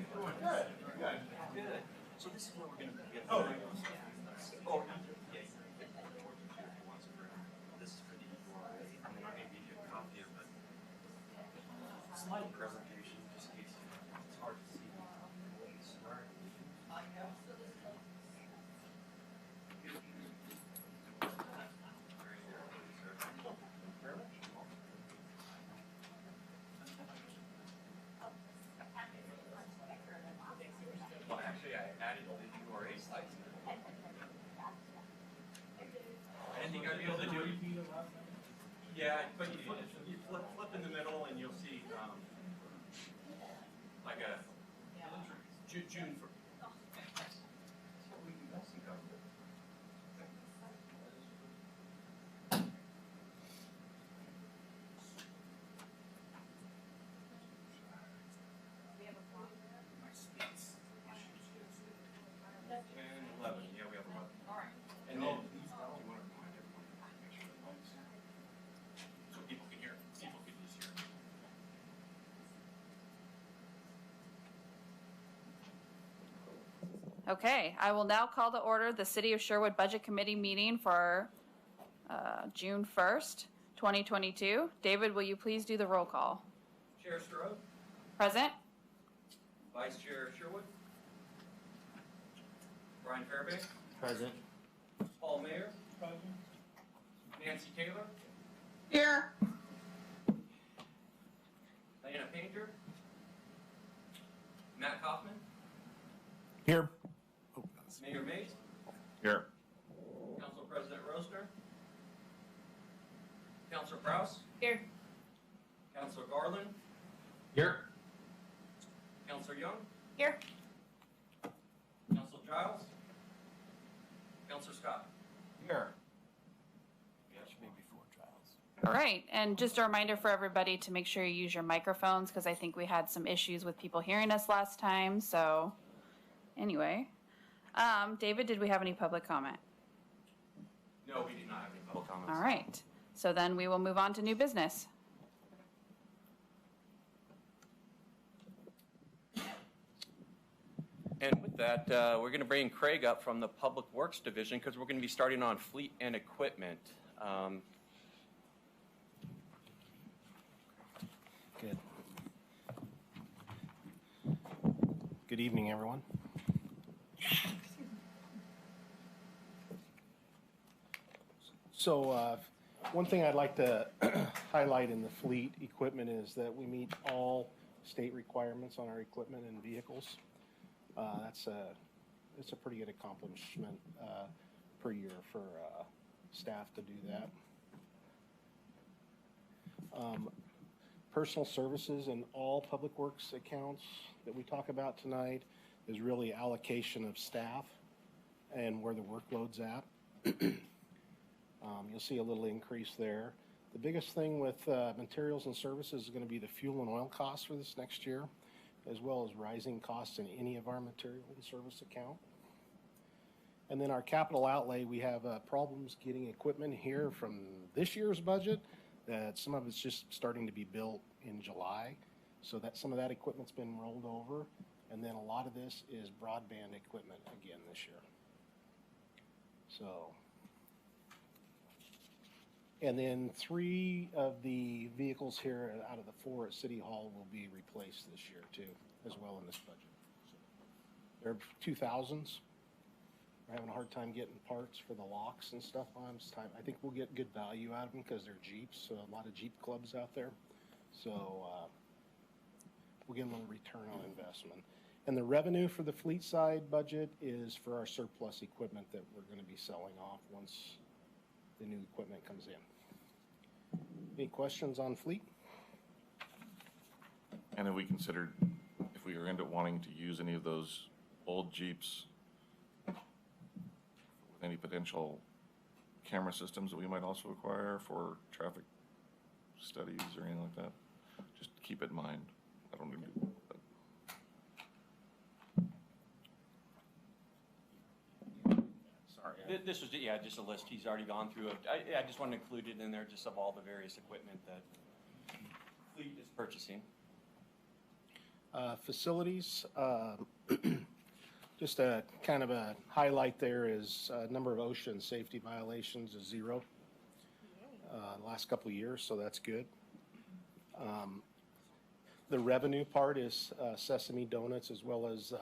you doing? Good. So this is where we're going to get. Oh, yeah. This is for the URA. And then I'm going to give you a copy of it. Slide presentation, just in case it's hard to see. All right. Well, actually, I added the URA slides. I didn't think I'd be able to do it. Yeah, but you flip in the middle and you'll see like a June for. And 11, yeah, we have 11. All right. And then, do you want to remind everyone to make sure the lights, so people can hear, people can just hear. Okay, I will now call to order the City of Sherwood Budget Committee meeting for June 1st, 2022. David, will you please do the roll call? Chair Strode. Present. Vice Chair Sherwood. Brian Fairbanks. Present. Paul Mayer. Present. Nancy Taylor. Here. Diana Painter. Matt Kaufman. Here. Mayor Mays. Here. Council President Roester. Councilor Prowse. Here. Councilor Garland. Here. Councilor Young. Here. Councilor Giles. Councilor Scott. Here. Yeah, it should be before trials. All right, and just a reminder for everybody to make sure you use your microphones because I think we had some issues with people hearing us last time. So anyway, David, did we have any public comment? No, we did not have any public comments. All right, so then we will move on to new business. And with that, we're going to bring Craig up from the Public Works Division because we're going to be starting on fleet and equipment. Good. Good evening, everyone. So one thing I'd like to highlight in the fleet equipment is that we meet all state requirements on our equipment and vehicles. It's a pretty good accomplishment per year for staff to do that. Personal services and all public works accounts that we talk about tonight is really allocation of staff and where the workload's at. You'll see a little increase there. The biggest thing with materials and services is going to be the fuel and oil costs for this next year, as well as rising costs in any of our material and service account. And then our capital outlay, we have problems getting equipment here from this year's budget. That some of it's just starting to be built in July, so that some of that equipment's been rolled over, and then a lot of this is broadband equipment again this year. So, and then 3 of the vehicles here out of the 4 at City Hall will be replaced this year too, as well in this budget. So they're 2000s. We're having a hard time getting parts for the locks and stuff on them. I think we'll get good value out of them because they're Jeeps, so a lot of Jeep clubs out there. So we'll get a little return on investment. And the revenue for the fleet side budget is for our surplus equipment that we're going to be selling off once the new equipment comes in. Any questions on fleet? And have we considered if we are into wanting to use any of those old Jeeps with any potential camera systems that we might also require for traffic studies or anything like that? Just keep it in mind. I don't need to. Sorry. This was, yeah, just a list. He's already gone through it. I just wanted to include it in there just of all the various equipment that Fleet is purchasing. Facilities, just a kind of a highlight there is number of OSHA safety violations is 0 the last couple of years, so that's good. The revenue part is Sesame Donuts as well as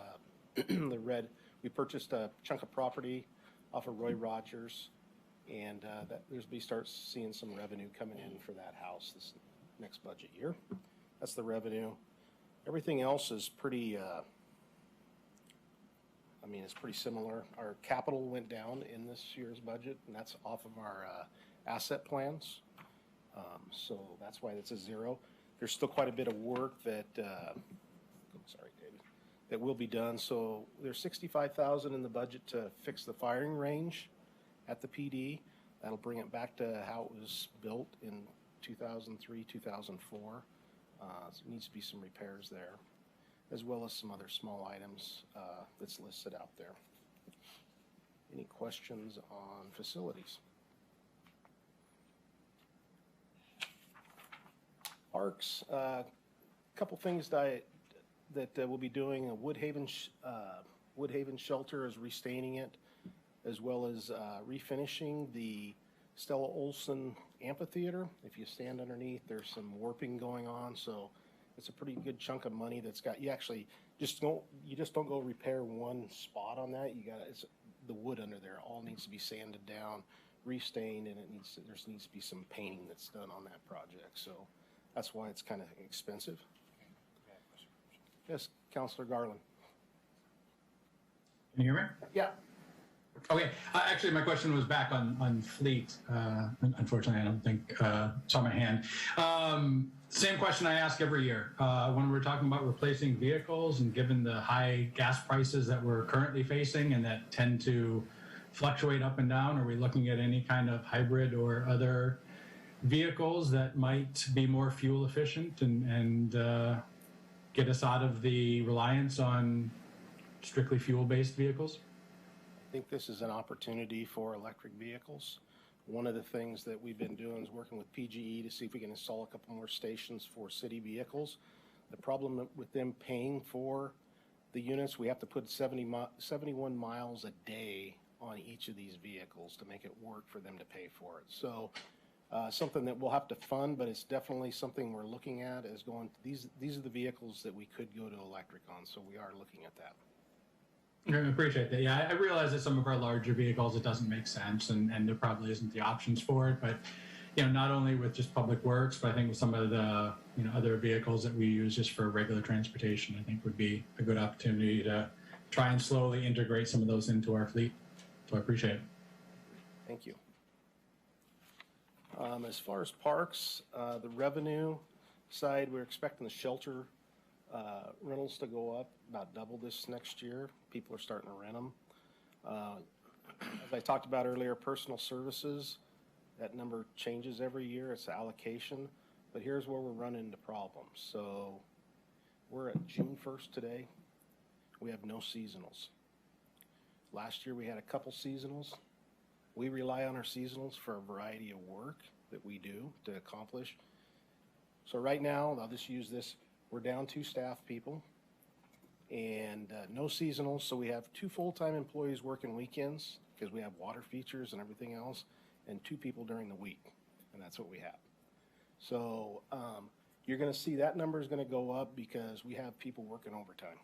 the red. We purchased a chunk of property off of Roy Rogers, and we start seeing some revenue coming in for that house this next budget year. That's the revenue. Everything else is pretty, it's pretty similar. Our capital went down in this year's budget, and that's off of our asset plans. So that's why it's a 0. There's still quite a bit of work that, sorry, David, that will be done. So there's $65,000 in the budget to fix the firing range at the PD. That'll bring it back to how it was built in 2003, 2004. So it needs to be some repairs there, as well as some other small items that's listed out there. Any questions on facilities? Parks, a couple things that we'll be doing. Woodhaven Shelter is restaining it, as well as refinishing the Stella Olson Amphitheater. If you stand underneath, there's some warping going on, so it's a pretty good chunk of money that's got, you just don't go repair one spot on that. It's the wood under there all needs to be sanded down, restained, and there needs to be some painting that's done on that project. So that's why it's kind of expensive. Yes, Councilor Garland. Can you hear me? Yeah. Okay. Actually, my question was back on fleet. Unfortunately, I don't think saw my hand. Same question I ask every year when we're talking about replacing vehicles, and given the high gas prices that we're currently facing and that tend to fluctuate up and down, are we looking at any kind of hybrid or other vehicles that might be more fuel efficient and get us out of the reliance on strictly fuel-based vehicles? I think this is an opportunity for electric vehicles. One of the things that we've been doing is working with PGE to see if we can install a couple more stations for city vehicles. The problem with them paying for the units, we have to put 71 miles a day on each of these vehicles to make it work for them to pay for it. So something that we'll have to fund, but it's definitely something we're looking at is going, these are the vehicles that we could go to electric on, so we are looking at that. I appreciate that. Yeah, I realize that some of our larger vehicles, it doesn't make sense, and there probably isn't the options for it. But, not only with just public works, but I think with some of the, other vehicles that we use just for regular transportation, I think would be a good opportunity to try and slowly integrate some of those into our fleet. So I appreciate it. Thank you. As far as parks, the revenue side, we're expecting the shelter rentals to go up about double this next year. People are starting to rent them. As I talked about earlier, personal services, that number changes every year. It's allocation, but here's where we're running into problems. So we're at June 1st today. We have no seasonals. Last year we had a couple seasonals. We rely on our seasonals for a variety of work that we do to accomplish. So right now, I'll just use this. We're down 2 staff people and no seasonals. So we have 2 full-time employees working weekends because we have water features and everything else, and 2 people during the week. And that's what we have. So you're going to see that number is going to go up because we have people working overtime.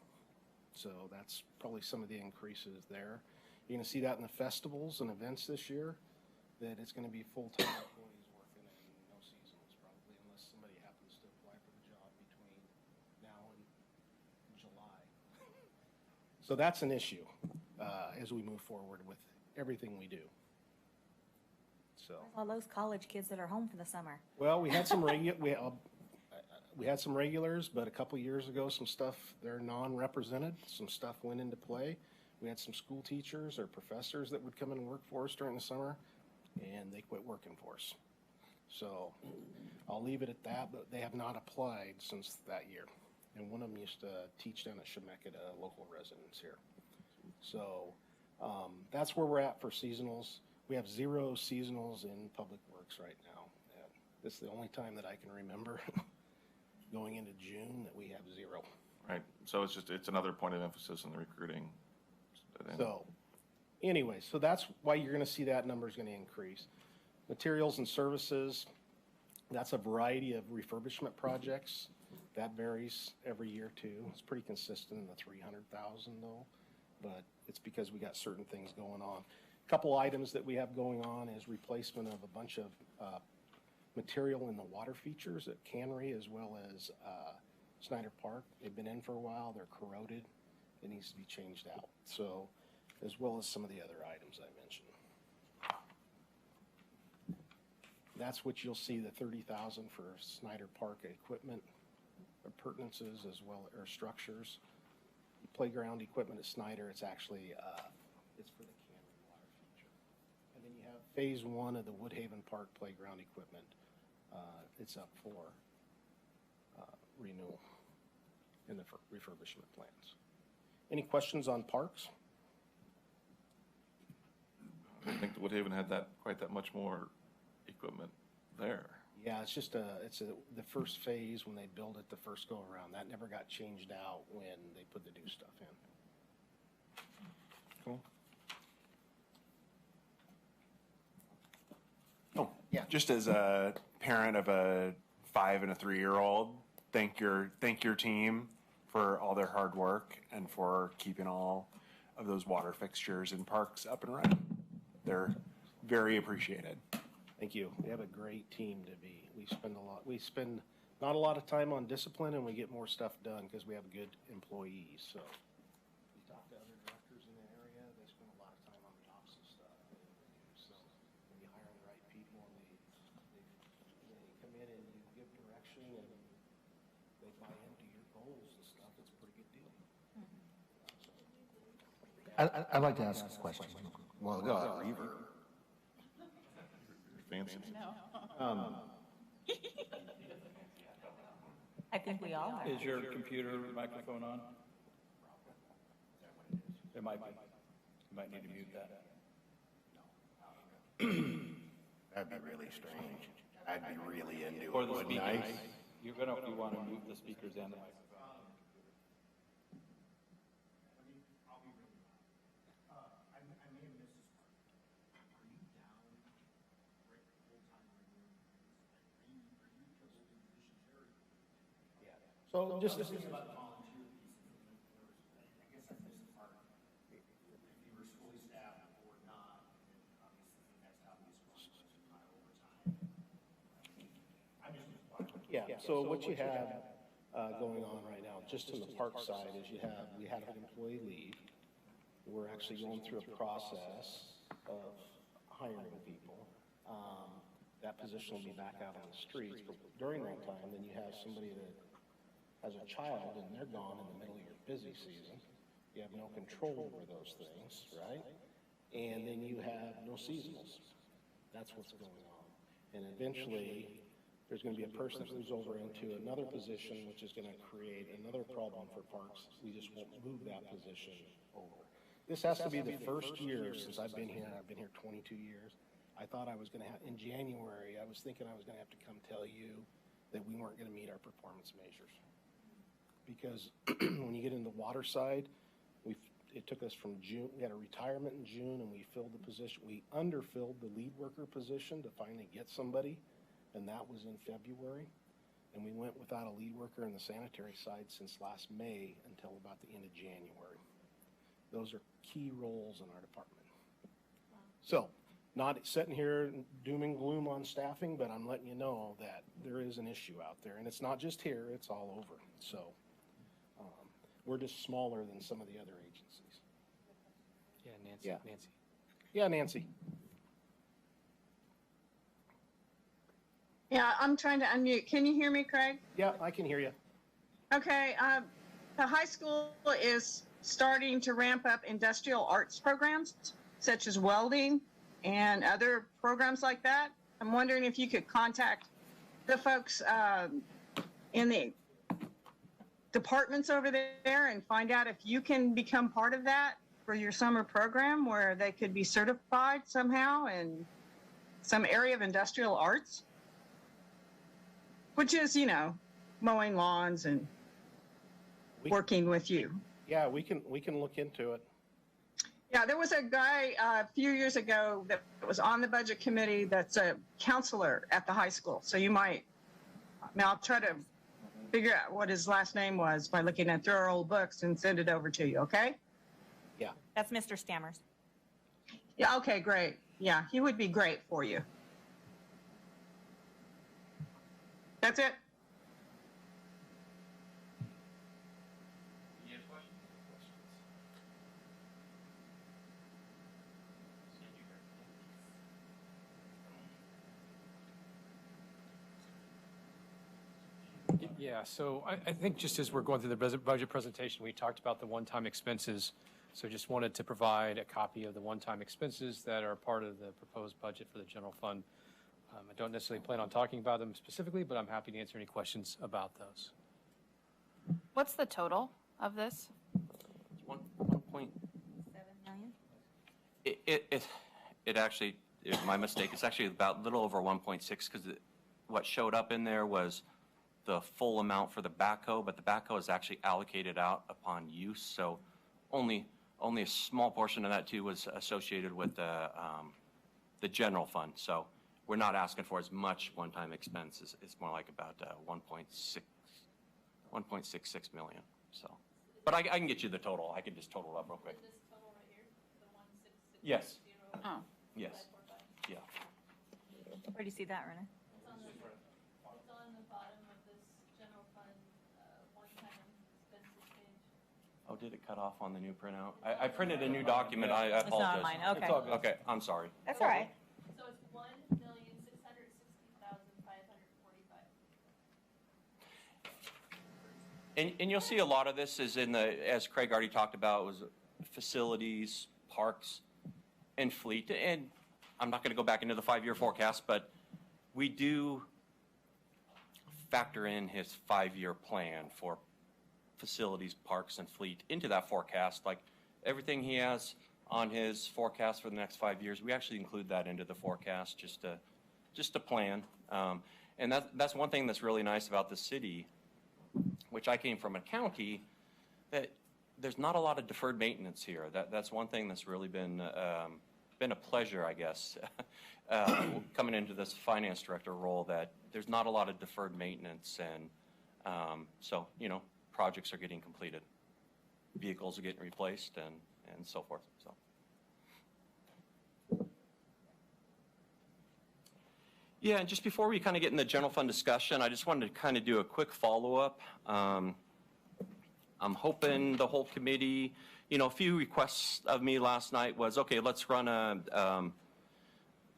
So that's probably some of the increases there. You're going to see that in the festivals and events this year, that it's going to be full-time employees working and no seasonals probably, unless somebody happens to apply for the job between now and July. So that's an issue as we move forward with everything we do. So all those college kids that are home for the summer. Well, we had some we had some regulars, but a couple years ago, some stuff, they're non-represented. Some stuff went into play. We had some school teachers or professors that would come and work for us during the summer, and they quit working for us. So I'll leave it at that, but they have not applied since that year. And one of them used to teach down at Chemeketa, a local residence here. So that's where we're at for seasonals. We have 0 seasonals in public works right now. And this is the only time that I can remember going into June that we have 0. Right, so it's another point of emphasis in the recruiting. And- So, anyway, so that's why you're gonna see that number is gonna increase. Materials and services, that's a variety of refurbishment projects. That varies every year too. It's pretty consistent in the 300,000 though, but it's because we got certain things going on. Couple items that we have going on is replacement of a bunch of material in the water features at Cannery as well as Snyder Park. They've been in for a while, they're corroded, it needs to be changed out. So, as well as some of the other items I mentioned. That's what you'll see, the 30,000 for Snyder Park equipment, appurtenances as well, or structures. Playground equipment at Snyder, it's actually, it's for the Cannery water feature. And then you have phase 1 of the Woodhaven Park playground equipment. It's up for renewal in the refurbishment plans. Any questions on parks? I think the Woodhaven had quite that much more equipment there. Yeah, it's just the first phase when they build it, the first go around. That never got changed out when they put the new stuff in. Cool. Oh, yeah. Just as a parent of a 5 and a 3-year-old, thank your team for all their hard work and for keeping all of those water fixtures and parks up and running. They're very appreciated. Thank you. We have a great team to be. We spend not a lot of time on discipline and we get more stuff done because we have good employees, so. We talk to other directors in the area, they spend a lot of time on the opposite stuff. So when you hire the right people and they come in and you give direction and they buy into your goals and stuff, it's a pretty good deal. I'd like to ask a question. Well, go ahead, Reaver. Fancy. I think we all are. Is your computer microphone on? It might be. You might need to mute that. That'd be really strange. I'd be really into Or it, the wouldn't speakers. I? You want to mute the speakers and the microphone. So just. Yeah, so what you have going on right now, just in the park side, is we had an employee leave. We're actually going through a process of hiring people. That position will be back out on the streets, but during that time, then you have somebody that has a child and they're gone in the middle of your busy season. You have no control over those things, right? And then you have no seasonals. That's what's going on. And eventually, there's going to be a person that moves over into another position, which is going to create another problem for parks. We just won't move that position over. This has to be the first year since I've been here. I've been here 22 years. I thought I was going to have, in January, I was thinking I was going to have to come tell you that we weren't going to meet our performance measures. Because when you get in the water side, it took us from June, we had a retirement in June and we filled the position. We underfilled the lead worker position to finally get somebody, and that was in February. And we went without a lead worker in the sanitary side since last May until about the end of January. Those are key roles in our department. So, not sitting here doom and gloom on staffing, but I'm letting you know that there is an issue out there. And it's not just here, it's all over. So, we're just smaller than some of the other agencies. Yeah, Nancy. Yeah. Nancy. Yeah, Nancy. Yeah, I'm trying to unmute. Can you hear me, Craig? Yeah, I can hear you. Okay, the high school is starting to ramp up industrial arts programs, such as welding and other programs like that. I'm wondering if you could contact the folks in the departments over there and find out if you can become part of that for your summer program where they could be certified somehow in some area of industrial arts, which is, you know, mowing lawns and working with you. Yeah, we can look into it. Yeah, there was a guy a few years ago that was on the budget committee that's a counselor at the high school. So you might, I'll try to figure out what his last name was by looking at their old books and send it over to you, okay? Yeah. That's Mr. Stammers. Yeah, okay, great. Yeah, he would be great for you. That's it. Yeah, so I think just as we're going through the budget presentation, we talked about the one-time expenses. So just wanted to provide a copy of the one-time expenses that are part of the proposed budget for the general fund. I don't necessarily plan on talking about them specifically, but I'm happy to answer any questions about those. What's the total of this? 1 point. 7 million? It actually, my mistake, it's actually about a little over 1.6 because what showed up in there was the full amount for the backhoe, but the backhoe is actually allocated out upon use. So only a small portion of that too was associated with the general fund. So we're not asking for as much one-time expenses. It's more like about 1.66 million. So, but I can get you the total. I can just total it up real quick. This total right here, the 166. Yes. Oh. Yes. Yeah. Where do you see that, Renee? It's on the bottom of this general fund one-time expenses page. Oh, did it cut off on the new printout? I printed a new document. I It's apologize. not mine, okay. It's all good. Okay, I'm sorry. That's all right. So it's 1,660,545. And you'll see a lot of this is in the, as Craig already talked about, was facilities, parks, and fleet. And I'm not going to go back into the 5-year forecast, but we do factor in his 5-year plan for facilities, parks, and fleet into that forecast. Like everything he has on his forecast for the next 5 years, we actually include that into the forecast just to plan. And that's one thing that's really nice about the city, which I came from a county, that there's not a lot of deferred maintenance here. That's one thing that's really been a pleasure, I guess, coming into this finance director role, that there's not a lot of deferred maintenance. And so, you know, projects are getting completed. Vehicles are getting replaced and so forth. So. Yeah, and just before we kind of get in the general fund discussion, I just wanted to kind of do a quick follow-up. I'm hoping the whole committee, you know, a few requests of me last night was, okay, let's run a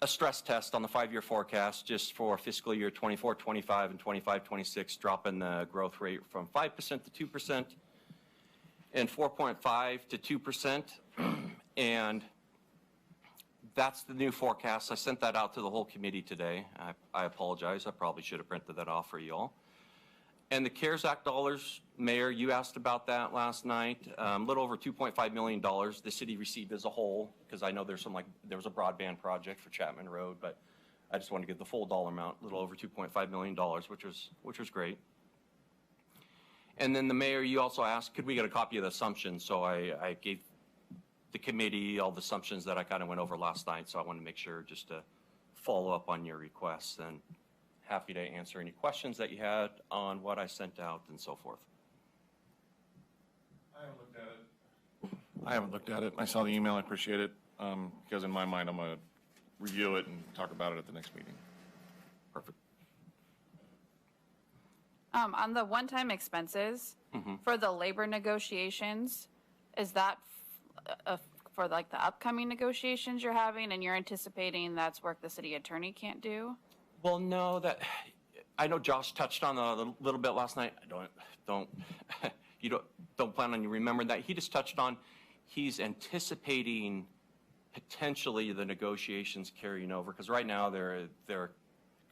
stress test on the 5-year forecast just for fiscal year 24, 25, and 25, 26, dropping the growth rate from 5% to 2% and 4.5 to 2%. And that's the new forecast. I sent that out to the whole committee today. I apologize. I probably should have printed that off for you all. And the CARES Act dollars, Mayor, you asked about that last night. A little over $2.5 million the city received as a whole, because I know there was a broadband project for Chapman Road, but I just wanted to get the full dollar amount, a little over $2.5 million, which was great. And then the Mayor, you also asked, could we get a copy of the assumptions? So I gave the committee all the assumptions that I kind of went over last night, so I wanted to make sure just to follow up on your requests, and happy to answer any questions that you had on what I sent out and so forth. I haven't looked at it. I saw the email. I appreciate it, because in my mind, I'm going to review it and talk about it at the next meeting. Perfect. On the one-time expenses for the labor negotiations, is that for like the upcoming negotiations you're having, and you're anticipating that's work the city attorney can't do? Well, no, I know Josh touched on a little bit last night. Don't plan on you remembering that. He just touched on, he's anticipating potentially the negotiations carrying over, because right now they're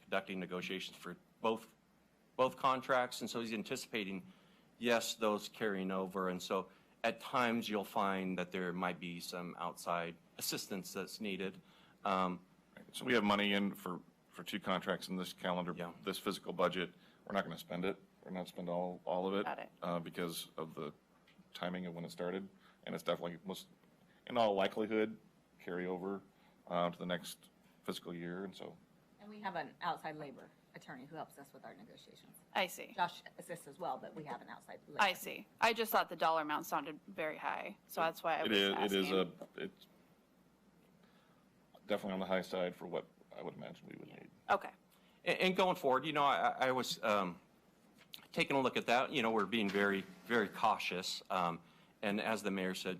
conducting negotiations for both contracts, and so he's anticipating, yes, those carrying over. And so at times you'll find that there might be some outside assistance that's needed. So we have money in for 2 contracts in this calendar, this fiscal budget. We're not going to spend it. or not spend all of it. Got it. Because of the timing of when it started. And it's definitely, most, in all likelihood, carry over to the next fiscal year, and so. And we have an outside labor attorney who helps us with our negotiations. I see. Josh assists as well, but we have an outside labor. I see. I just thought the dollar amount sounded very high, so that's why I was asking. It's definitely on the high side for what I would imagine we would need. Okay. And going forward, I was taking a look at that. We're being very, very cautious. And as the mayor said,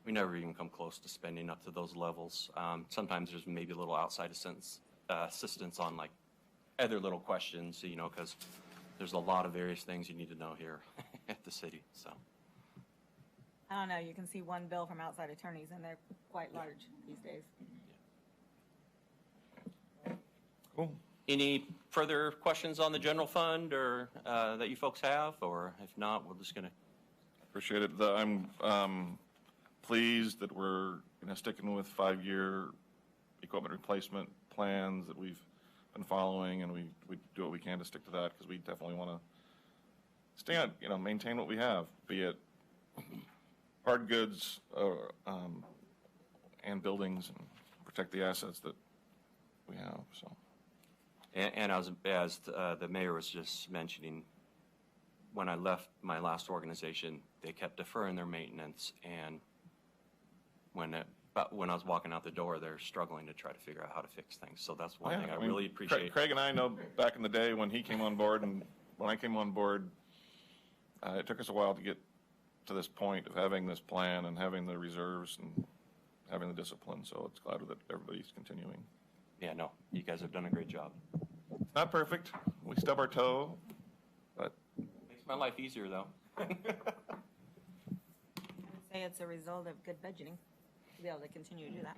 we never even come close to spending up to those levels. Sometimes there's maybe a little outside assistance on like other little questions, because there's a lot of various things you need to know here at the city. So I don't know, you can see one bill from outside attorneys and they're quite large these days. Cool. any further questions on the general fund or that you folks have? Or if not, we're just going to. Appreciate it. I'm pleased that we're sticking with 5-year equipment replacement plans that we've been following, and we do what we can to stick to that, because we definitely want to stay on, maintain what we have, be it hard goods and buildings, and protect the assets that we have. So. And as the mayor was just mentioning, when I left my last organization, they kept deferring their maintenance, and when I was walking out the door, they're struggling to try to figure out how to fix things. So that's one thing I really appreciate. Craig and I know back in the day when he came on board, and when I came on board, it took us a while to get to this point of having this plan and having the reserves and having the discipline. So it's glad that everybody's continuing. Yeah, no, you guys have done a great job. It's not perfect. We stub our toe, but makes my life easier, though. I would say it's a result of good budgeting to be able to continue to do that.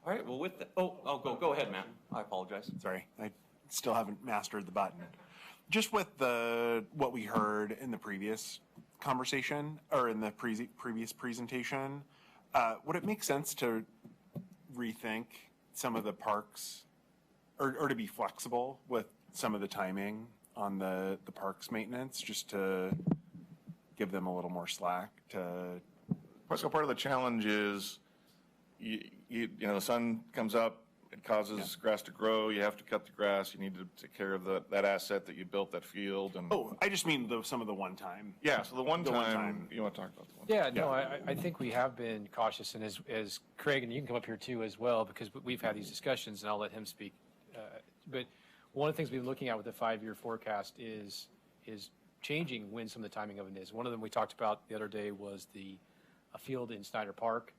All right, well, with the, go ahead, Matt. I apologize. Sorry, I still haven't mastered the button. Just with what we heard in the previous conversation, or in the previous presentation, would it make sense to rethink some of the parks, or to be flexible with some of the timing on the parks maintenance, just to give them a little more slack to. So part of the challenge is, the sun comes up, it causes grass to grow. You have to cut the grass. You need to take care of that asset that you built, that field. And I just mean some of the one time. Yeah, so the one time. You want to talk about the one? Yeah, no, I think we have been cautious, and as Craig, and you can come up here too as well, because we've had these discussions, and I'll let him speak. But one of the things we've been looking at with the 5-year forecast is changing when some of the timing of it is. One of them we talked about the other day was a field in Snyder Park.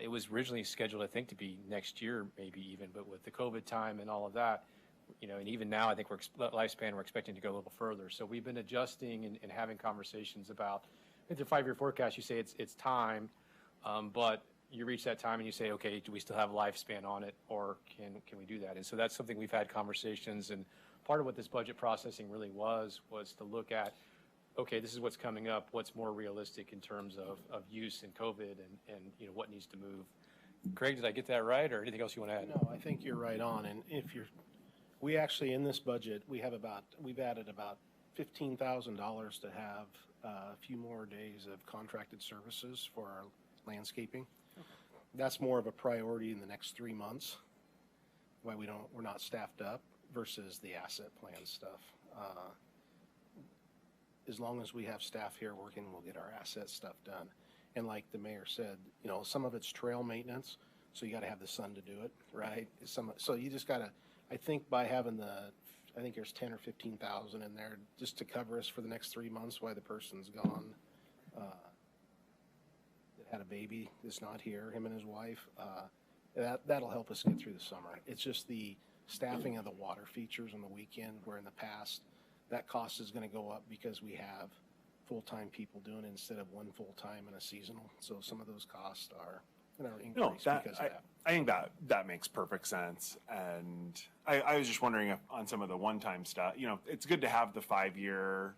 It was originally scheduled, I think, to be next year, maybe even, but with the COVID time and all of that, and even now, I think we're expecting to go a little further. So we've been adjusting and having conversations about, with the 5-year forecast, you say it's time, but you reach that time and you say, okay, do we still have a lifespan on it, or can we do that? And so that's something we've had conversations, and part of what this budget processing really was to look at, okay, this is what's coming up, what's more realistic in terms of use in COVID and what needs to move. Craig, did I get that right, or anything else you want to add? No, I think you're right on. And we actually, in this budget, we've added about $15,000 to have a few more days of contracted services for our landscaping. Okay. That's more of a priority in the next 3 months, why we're not staffed up versus the asset plan stuff. As long as we have staff here working, we'll get our asset stuff done. And like the mayor said, some of it's trail maintenance, so you got to have the sun to do it, right? So you just got to, I think by having I think there's 10 or 15,000 in there just to cover us for the next 3 months while the person's gone. That had a baby that's not here, him and his wife. That'll help us get through the summer. It's just the staffing of the water features on the weekend, where in the past, that cost is going to go up because we have full-time people doing it instead of one full-time and a seasonal. So some of those costs are increased because of that. I think that makes perfect sense. And I was just wondering if on some of the one-time stuff, it's good to have the 5-year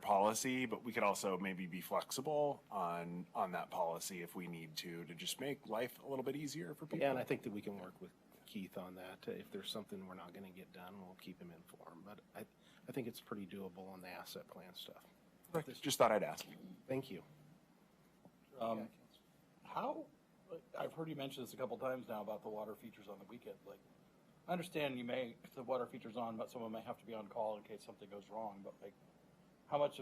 policy, but we could also maybe be flexible on that policy if we need to just make life a little bit easier for people. Yeah, and I think that we can work with Keith on that. If there's something we're not going to get done, we'll keep him informed. But I think it's pretty doable on the asset plan stuff. Just thought I'd ask. Thank you. How, I've heard you mention this a couple times now about the water features on the weekend. Like, I understand if the water feature's on, but someone may have to be on call in case something goes wrong. But like, how much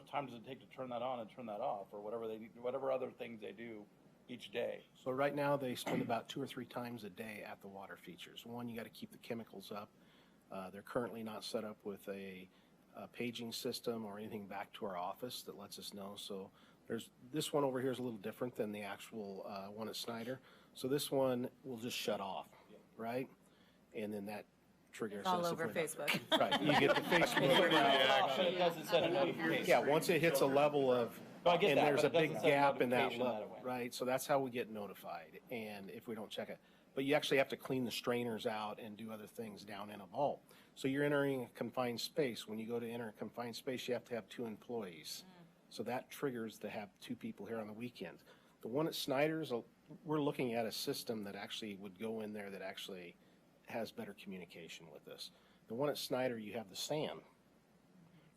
time does it take to turn that on and turn that off, or whatever other things they do each day? So right now they spend about 2 or 3 times a day at the water features. One, you got to keep the chemicals up. They're currently not set up with a paging system or anything back to our office that lets us know. So this one over here is a little different than the actual one at Snyder. So this one will just shut off, right? And then that triggers It's all us. over Facebook. Right, you get the Facebook. It doesn't send a notification. Yeah, once it hits a level of, No, I get and that, there's but a it big doesn't send a gap in that notification level, that way. right? So that's how we get notified, and if we don't check it. But you actually have to clean the strainers out and do other things down in a vault. So you're entering a confined space. When you go to enter a confined space, you have to have 2 employees. So that triggers to have 2 people here on the weekends. The one at Snyder's, we're looking at a system that actually would go in there that actually has better communication with us. The one at Snyder, you have the sand,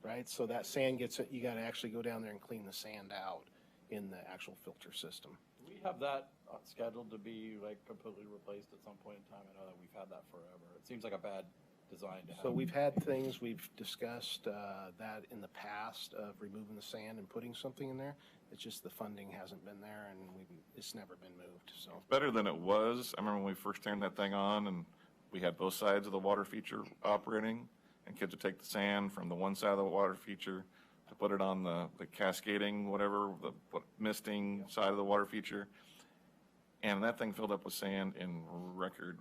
right? So that sand you got to actually go down there and clean the sand out in the actual filter system. Do we have that scheduled to be like completely replaced at some point in time? I know that we've had that forever. It seems like a bad design to have. So we've had things, we've discussed that in the past of removing the sand and putting something in there. It's just the funding hasn't been there, and it's never been moved, so. Better than it was. I remember when we first turned that thing on and we had both sides of the water feature operating, and kids would take the sand from the one side of the water feature to put it on the cascading, whatever, the misting side of the water feature. And that thing filled up with sand in record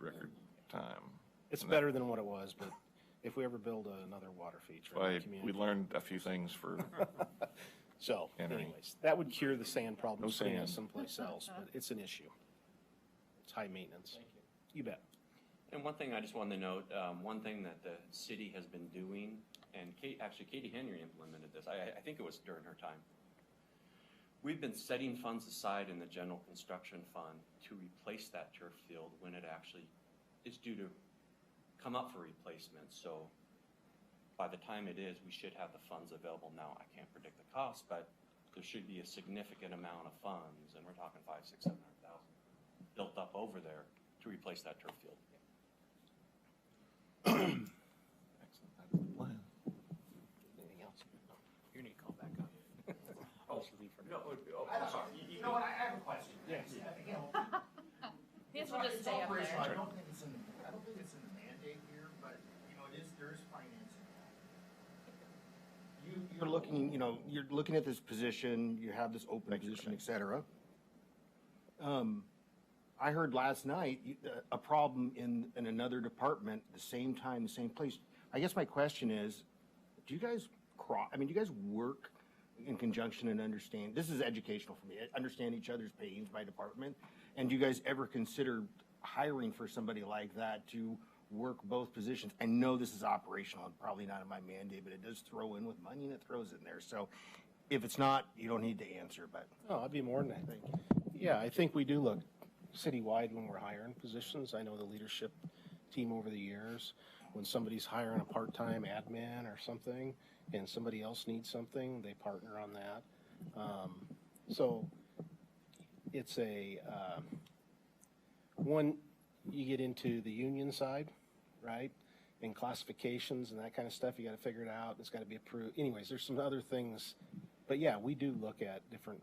time. It's better than what it was, but if we ever build another water feature in the community. We learned a few things for So, entering. anyways, that would cure the sand problem, No putting sand. us someplace else, but it's an issue. It's high maintenance. Thank you. You bet. And one thing I just wanted to note, one thing that the city has been doing, and Katie Henry implemented this, I think it was during her time. We've been setting funds aside in the general construction fund to replace that turf field when it actually is due to come up for replacement. So by the time it is, we should have the funds available now. I can't predict the cost, but there should be a significant amount of funds, and we're talking 500,000, 600,000 built up over there to replace that turf field. Excellent. That is the plan. Anything else? You need to call back up. I'm sorry. You know what, I have a question. Yes. You know, These will just stay up there. I don't think it's in the mandate here, but, you know, there is financing. You're looking, you're looking at this position, you have this open position, et cetera. I heard last night a problem in another department, the same time, the same place. I guess my question is, do you guys work in conjunction and understand, this is educational for me, understand each other's pains by department? And do you guys ever consider hiring for somebody like that to work both positions? I know this is operational and probably not in my mandate, but it does throw in with money and it throws in there. So if it's not, you don't need to answer, but. Oh, I'd be more than that. Yeah, I think we do look citywide when we're hiring positions. I know the leadership team over the years, when somebody's hiring a part-time admin or something and somebody else needs something, they partner on that. So it's one, you get into the union side, right? And classifications and that kind of stuff, you got to figure it out. It's got to be approved. Anyways, there's some other things, but yeah, we do look at different,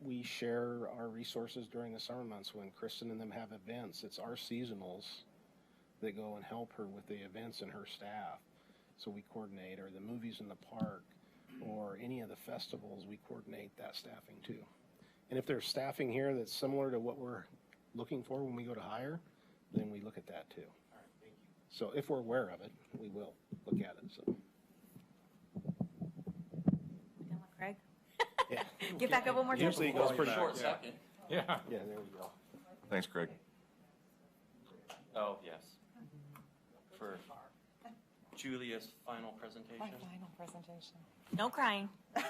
we share our resources during the summer months when Kristen and them have events. It's our seasonals that go and help her with the events and her staff. So we coordinate, or the movies in the park, or any of the festivals, we coordinate that staffing too. And if there's staffing here that's similar to what we're looking for when we go to hire, then we look at that too. All right, thank you. So if we're aware of it, we will look at it, so. Done with Craig? Yeah. Get back up one more time. Usually it goes pretty Short second. Yeah. Yeah, there we go. Thanks, Craig. Oh, yes. For Julia's final presentation. My final presentation. No crying. I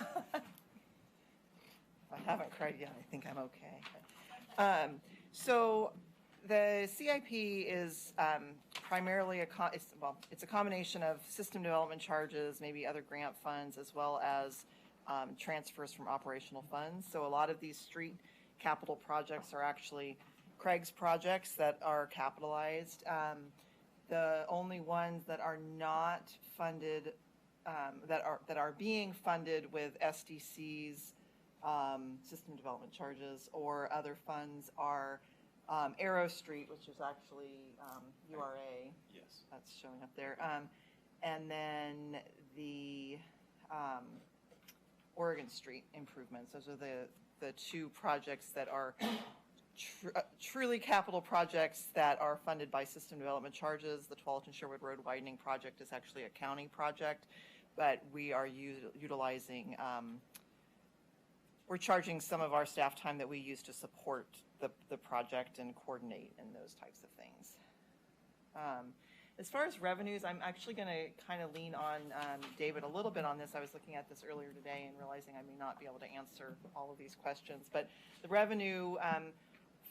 haven't cried yet. I think I'm okay. So The CIP is primarily it's a combination of system development charges, maybe other grant funds, as well as transfers from operational funds. So a lot of these street capital projects are actually Craig's projects that are capitalized. The only ones that are not funded, that are being funded with SDC's system development charges or other funds are Arrow Street, which is actually URA. Yes. That's showing up there. And then the Oregon Street improvements. Those are the two projects that are truly capital projects that are funded by system development charges. The Tualatin Sherwood Road Widening project is actually a county project, but we are utilizing, we're charging some of our staff time that we use to support the project and coordinate and those types of things. As far as revenues, I'm actually going to kind of lean on David a little bit on this. I was looking at this earlier today and realizing I may not be able to answer all of these questions, but the revenue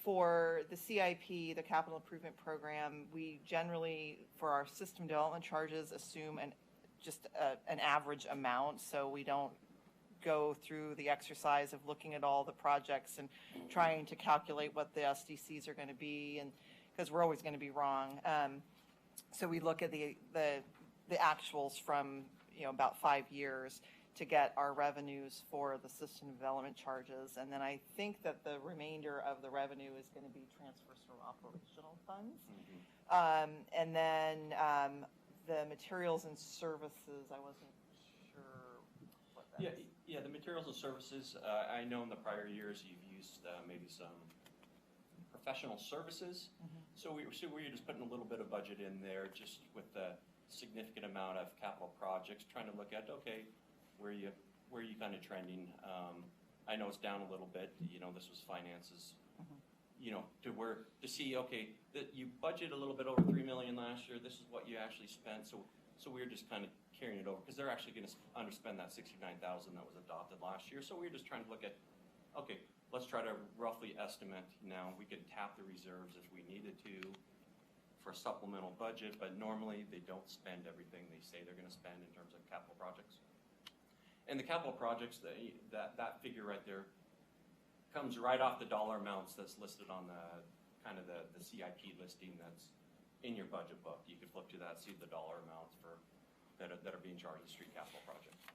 for the CIP, the Capital Improvement Program, we generally, for our system development charges, assume just an average amount, so we don't go through the exercise of looking at all the projects and trying to calculate what the SDCs are going to be, and because we're always going to be wrong. So we look at the actuals from about 5 years to get our revenues for the system development charges, and then I think that the remainder of the revenue is going to be transfers from operational funds. And then the materials and services, I wasn't sure what that is. Yeah, the materials and services, I know in the prior years you've used maybe some professional services. So we were just putting a little bit of budget in there just with the significant amount of capital projects, trying to look at, okay, where are you kind of trending? I know it's down a little bit, this was finances, to see, okay, that you budget a little bit over $3 million last year, this is what you actually spent. So we were just kind of carrying it over because they're actually going to underspend that $69,000 that was adopted last year. So we were just trying to look at, okay, let's try to roughly estimate now. We could tap the reserves if we needed to for a supplemental budget, but normally they don't spend everything they say they're going to spend in terms of capital projects. And the capital projects, that figure right there comes right off the dollar amounts that's listed on the kind of the CIP listing that's in your budget book. You can flip to that, see the dollar amounts that are being charged as street capital projects.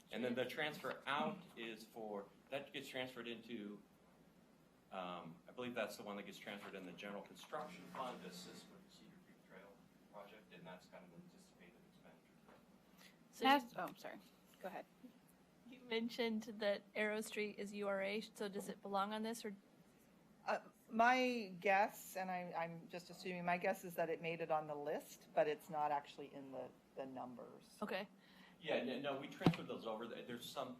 And then the transfer out is that gets transferred into, I believe that's the one that gets transferred in the general construction fund to assist with the Cedar Creek Trail project, and that's kind of an anticipated expenditure. Oh, sorry. Go ahead. You mentioned that Arrow Street is URA, so does it belong on this, or? My guess, and I'm just assuming, my guess is that it made it on the list, but it's not actually in the numbers. Okay. Yeah, no, we transferred those over. There's some,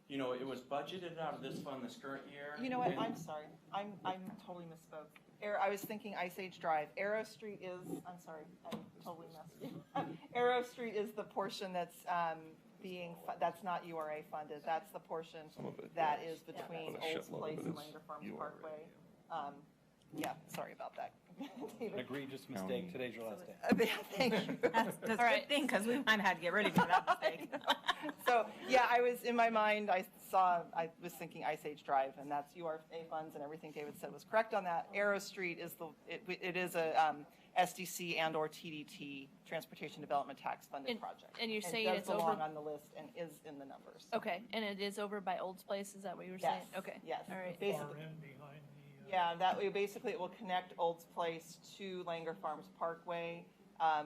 it was budgeted out of this fund this current year. You know what? I'm sorry. I'm totally misspoke. I was thinking Ice Age Drive. Arrow Street is, I'm sorry, I totally messed it. Arrow Street is the portion that's that's not URA funded. That's the portion that is between Olds Place and Langer Farms Parkway. Yeah, sorry about that. An egregious mistake. Today's your last day. Thank you. That's a good thing, because we might have had to get rid of that mistake. So, yeah, I was, in my mind, I was thinking Ice Age Drive, and that's URA funds, and everything David said was correct on that. Arrow Street is it is a SDC and or TDT, Transportation Development Tax funded project. And you're saying it it's does belong over on the list and is in the numbers. Okay, and it is over by Olds Place, is that what you were saying? Okay. Yes. All right. Basically, yeah, that way basically it will connect Olds Place to Langer Farms Parkway,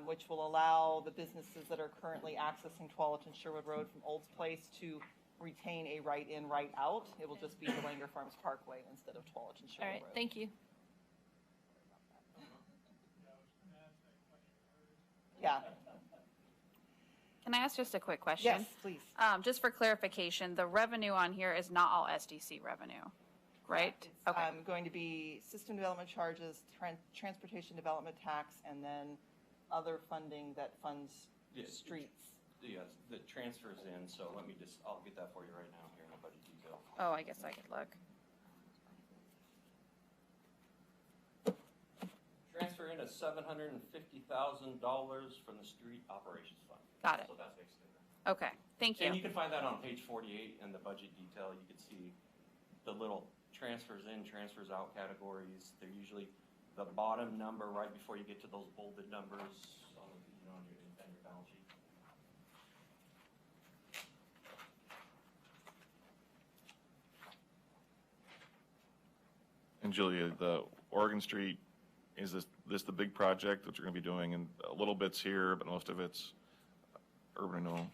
which will allow the businesses that are currently accessing Tualatin Sherwood Road from Olds Place to retain a right in, right out. It will just be the Langer Farms Parkway instead of Tualatin Sherwood Road. All right, thank you. Yeah. Can I ask just a quick question? Yes, please. Just for clarification, the revenue on here is not all SDC revenue, right? It's going to be system development charges, transportation development tax, and then other funding that funds streets. Yeah, the transfers in, so I'll get that for you right now here in the budget detail. Oh, I guess I could look. transfer in a $750,000 from the street operations fund. Got it. So that's basically it. Okay, thank And you. you can find that on page 48 in the budget detail. You can see the little transfers in, transfers out categories. They're usually the bottom number right before you get to those bolded numbers on, on your balance sheet. And Julia, the Oregon Street, is this the big project that you're going to be doing? And a little bit's here, but most of it's urban renewal.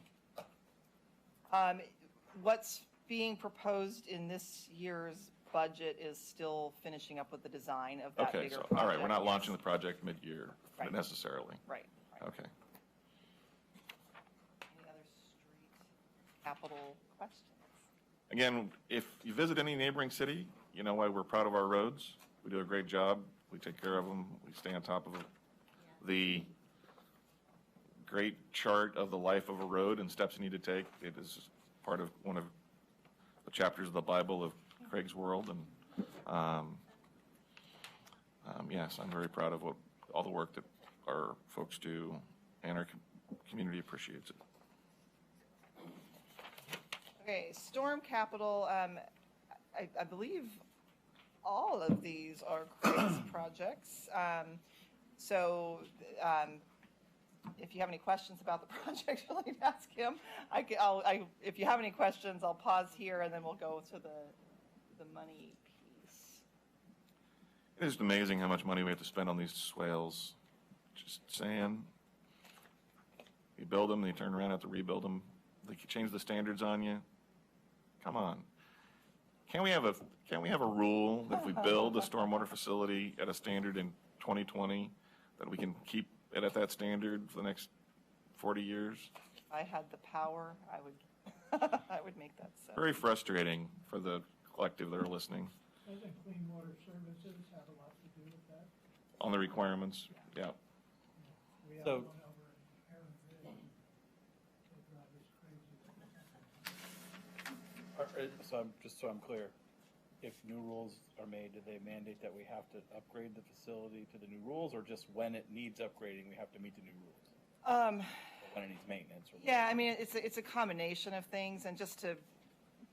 What's being proposed in this year's budget is still finishing up with the design of that Okay, bigger so, project. all right, we're not yes. launching the project mid-year Right. necessarily. Right. Okay. Any other street capital questions? Again, if you visit any neighboring city, you know why we're proud of our roads. We do a great job. We take care of them. We stay on top of them. The great chart of the life of a road and steps you need to take, it is part of one of the chapters of the Bible of Craig's world. And yes, I'm very proud of all the work that our folks do, and our community appreciates it. Okay, storm capital, I believe all of these are Craig's projects. If you have any questions about the project, you'll need to ask him. If you have any questions, I'll pause here and then we'll go to the money piece. It is amazing how much money we have to spend on these swales. Just saying. You build them, then you turn around and have to rebuild them. They change the standards on you. Come on. Can't we have a rule that if we build a stormwater facility at a standard in 2020, that we can keep it at that standard for the next 40 years? If I had the power, I would I would make that so. Very frustrating for the collective that are listening. Doesn't Clean Water Services have a lot to do with that? On the requirements, yeah. We have So- one over in Aaronville. They drive us crazy. So I'm clear, if new rules are made, do they mandate that we have to upgrade the facility to the new rules, or just when it needs upgrading, we have to meet the new rules? Or when it needs maintenance? Or Yeah, I mean, it's a combination of things, and just to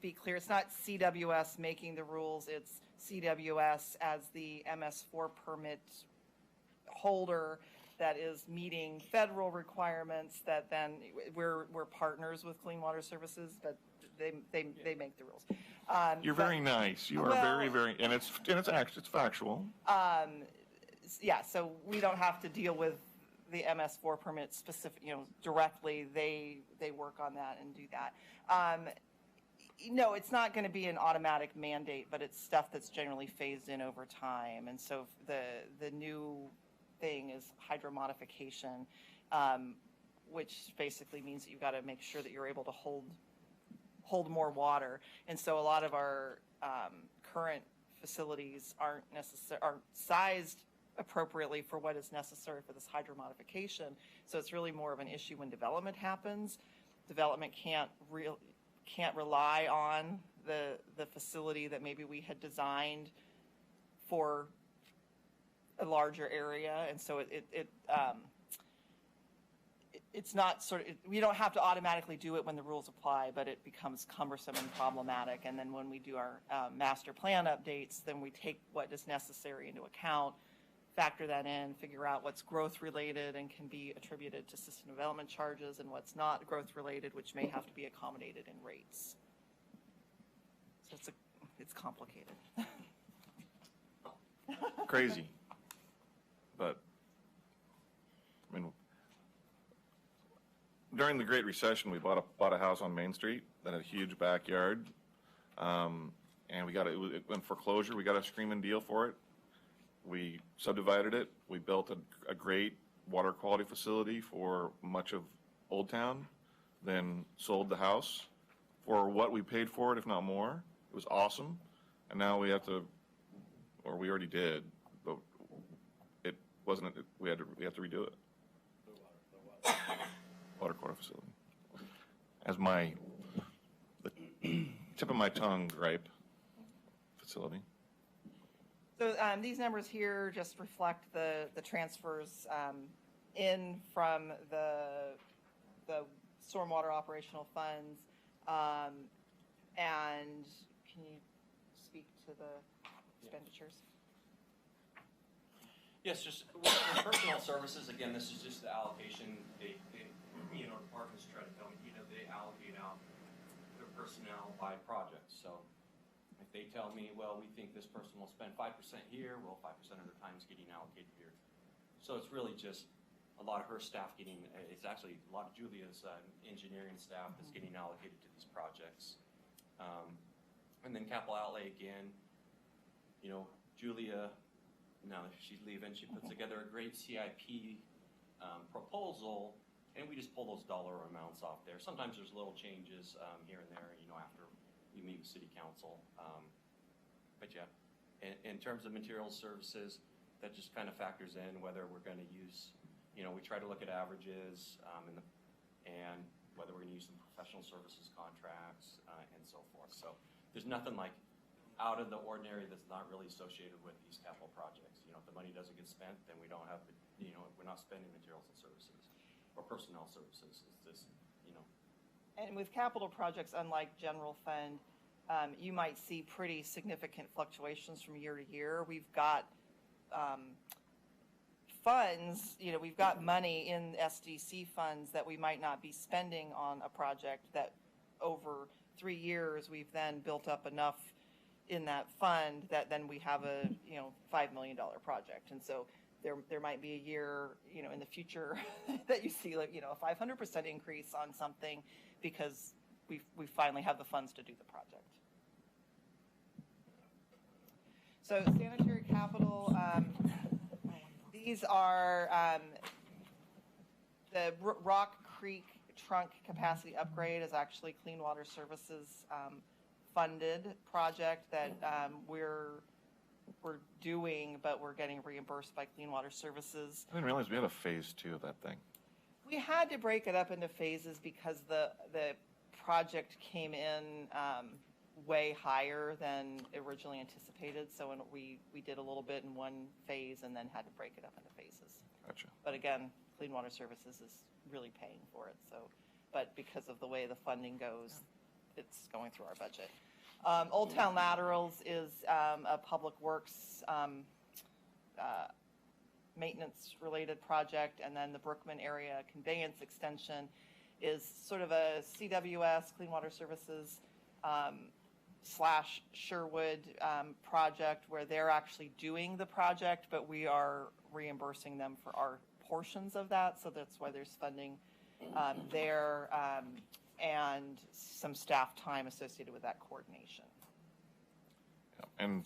be clear, it's not CWS making the rules, it's CWS as the MS4 permit holder that is meeting federal requirements that then we're partners with Clean Water Services, but they make the rules. You're very nice. You are very, very, and it's factual. Yeah, so we don't have to deal with the MS4 permit specific, directly. They work on that and do that. No, it's not going to be an automatic mandate, but it's stuff that's generally phased in over time. And so the new thing is hydromodification, which basically means that you've got to make sure that you're able to hold more water. And so a lot of our current facilities aren't sized appropriately for what is necessary for this hydromodification. So it's really more of an issue when development happens. Development can't rely on the facility that maybe we had designed for a larger area, and so it's not we don't have to automatically do it when the rules apply, but it becomes cumbersome and problematic. And then when we do our master plan updates, then we take what is necessary into account, factor that in, figure out what's growth related and can be attributed to system development charges, and what's not growth related, which may have to be accommodated in rates. So it's complicated. Crazy. But, I mean, during the Great Recession, we bought a house on Main Street that had a huge backyard, and it went foreclosure. We got a screaming deal for it. We subdivided it. We built a great water quality facility for much of Old Town, then sold the house for what we paid for it, if not more. It was awesome. And now we have to, or we already did, but it wasn't, we have to redo it. Water quality facility. As the tip of my tongue gripe facility. So these numbers here just reflect the transfers in from the stormwater operational funds. And can you speak to the expenditures? Yes, just with personnel services, again, this is just the allocation. They departments try to tell me, they allocate out their personnel by project. So if they tell me, well, we think this person will spend 5% here, well, 5% of their time is getting allocated here. So it's really just a lot of her staff getting, it's actually a lot of Julia's engineering staff that's getting allocated to these projects. And then capital outlay again, Julia, now if she's leaving, she puts together a great CIP proposal, and we just pull those dollar amounts off there. Sometimes there's little changes here and there, after we meet with city council. But yeah, in terms of materials services, that just kind of factors in whether we're going to use, we try to look at averages and whether we're going to use some professional services contracts and so forth. So there's nothing like out of the ordinary that's not really associated with these capital projects. If the money doesn't get spent, then we don't have, we're not spending materials and services or personnel services. It's just, And with capital projects, unlike general fund, you might see pretty significant fluctuations from year to year. We've got funds, we've got money in SDC funds that we might not be spending on a project that over 3 years we've then built up enough in that fund that then we have a $5 million project. And so there might be a year in the future that you see like a 500% increase on something because we finally have the funds to do the project. So sanitary capital, these are the Rock Creek trunk capacity upgrade is actually Clean Water Services funded project that we're doing, but we're getting reimbursed by Clean Water Services. I didn't realize we had a phase 2 of that thing. We had to break it up into phases because the project came in way higher than originally anticipated. So when we did a little bit in one phase and then had to break it up into phases. Gotcha. But again, Clean Water Services is really paying for it. So, but because of the way the funding goes, it's going through our budget. Old Town Laterals is a public works maintenance related project, and then the Brookman area conveyance extension is sort of a CWS, Clean Water Services / Sherwood project where they're actually doing the project, but we are reimbursing them for our portions of that. So that's why there's funding there and some staff time associated with that coordination. Yeah. And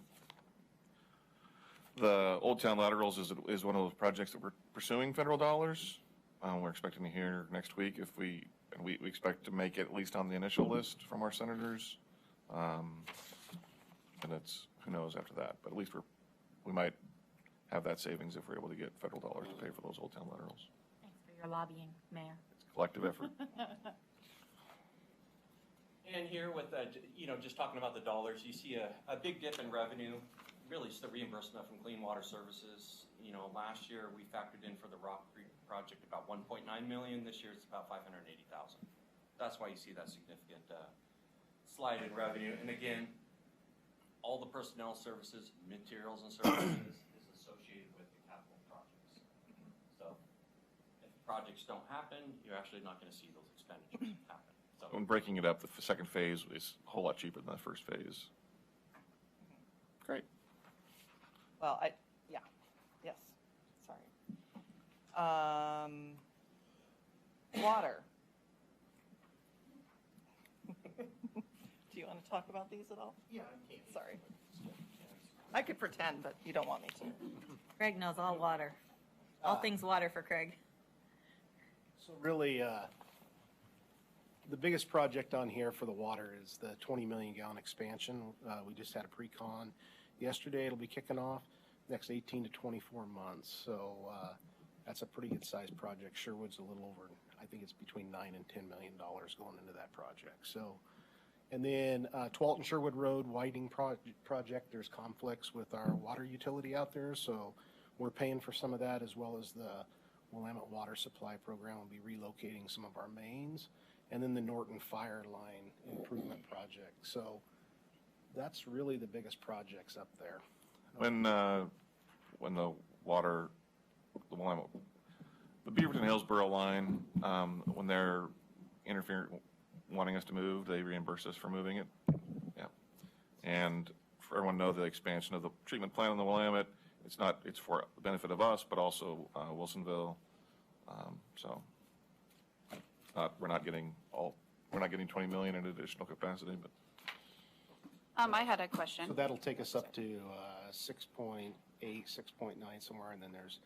the Old Town Laterals is one of those projects that we're pursuing federal dollars. We're expecting to hear next week if we expect to make it at least on the initial list from our senators. And it's, who knows after that, but at least we might have that savings if we're able to get federal dollars to pay for those Old Town Laterals. Thanks for your lobbying, Mayor. It's a collective effort. And here with, just talking about the dollars, you see a big dip in revenue. Really, it's the reimbursement from Clean Water Services. Last year we factored in for the Rock Creek project about $1.9 million. This year it's about $580,000. That's why you see that significant slide in revenue. And again, all the personnel services, materials and services is associated with the capital projects. So if projects don't happen, you're actually not going to see those expenditures happen. So When breaking it up, the second phase is a whole lot cheaper than the first phase. Great. Well, yes, sorry. Water. Do you want to talk about these at all? Yeah, I can. Sorry. I could pretend, but you don't want me to. Craig knows all water. All things water for Craig. So really, the biggest project on here for the water is the 20 million gallon expansion. We just had a pre-con yesterday. It'll be kicking off next 18 to 24 months. So that's a pretty good sized project. Sherwood's a little over, I think it's between $9 and $10 million going into that project. So And then Twalton Sherwood Road widening project, there's conflicts with our water utility out there, so we're paying for some of that, as well as the Willamette Water Supply Program will be relocating some of our mains. And then the Norton Fire Line Improvement Project. So that's really the biggest projects up there. When the water, the Beaverton Hillsborough line, when they're interfering, wanting us to move, they reimburse us for moving it. Yeah. And for everyone to know, the expansion of the treatment plant on the Willamette, it's for the benefit of us, but also Wilsonville. So we're not getting 20 million in additional capacity, but. I had a question. So that'll take us up to 6.8, 6.9 somewhere, and then there's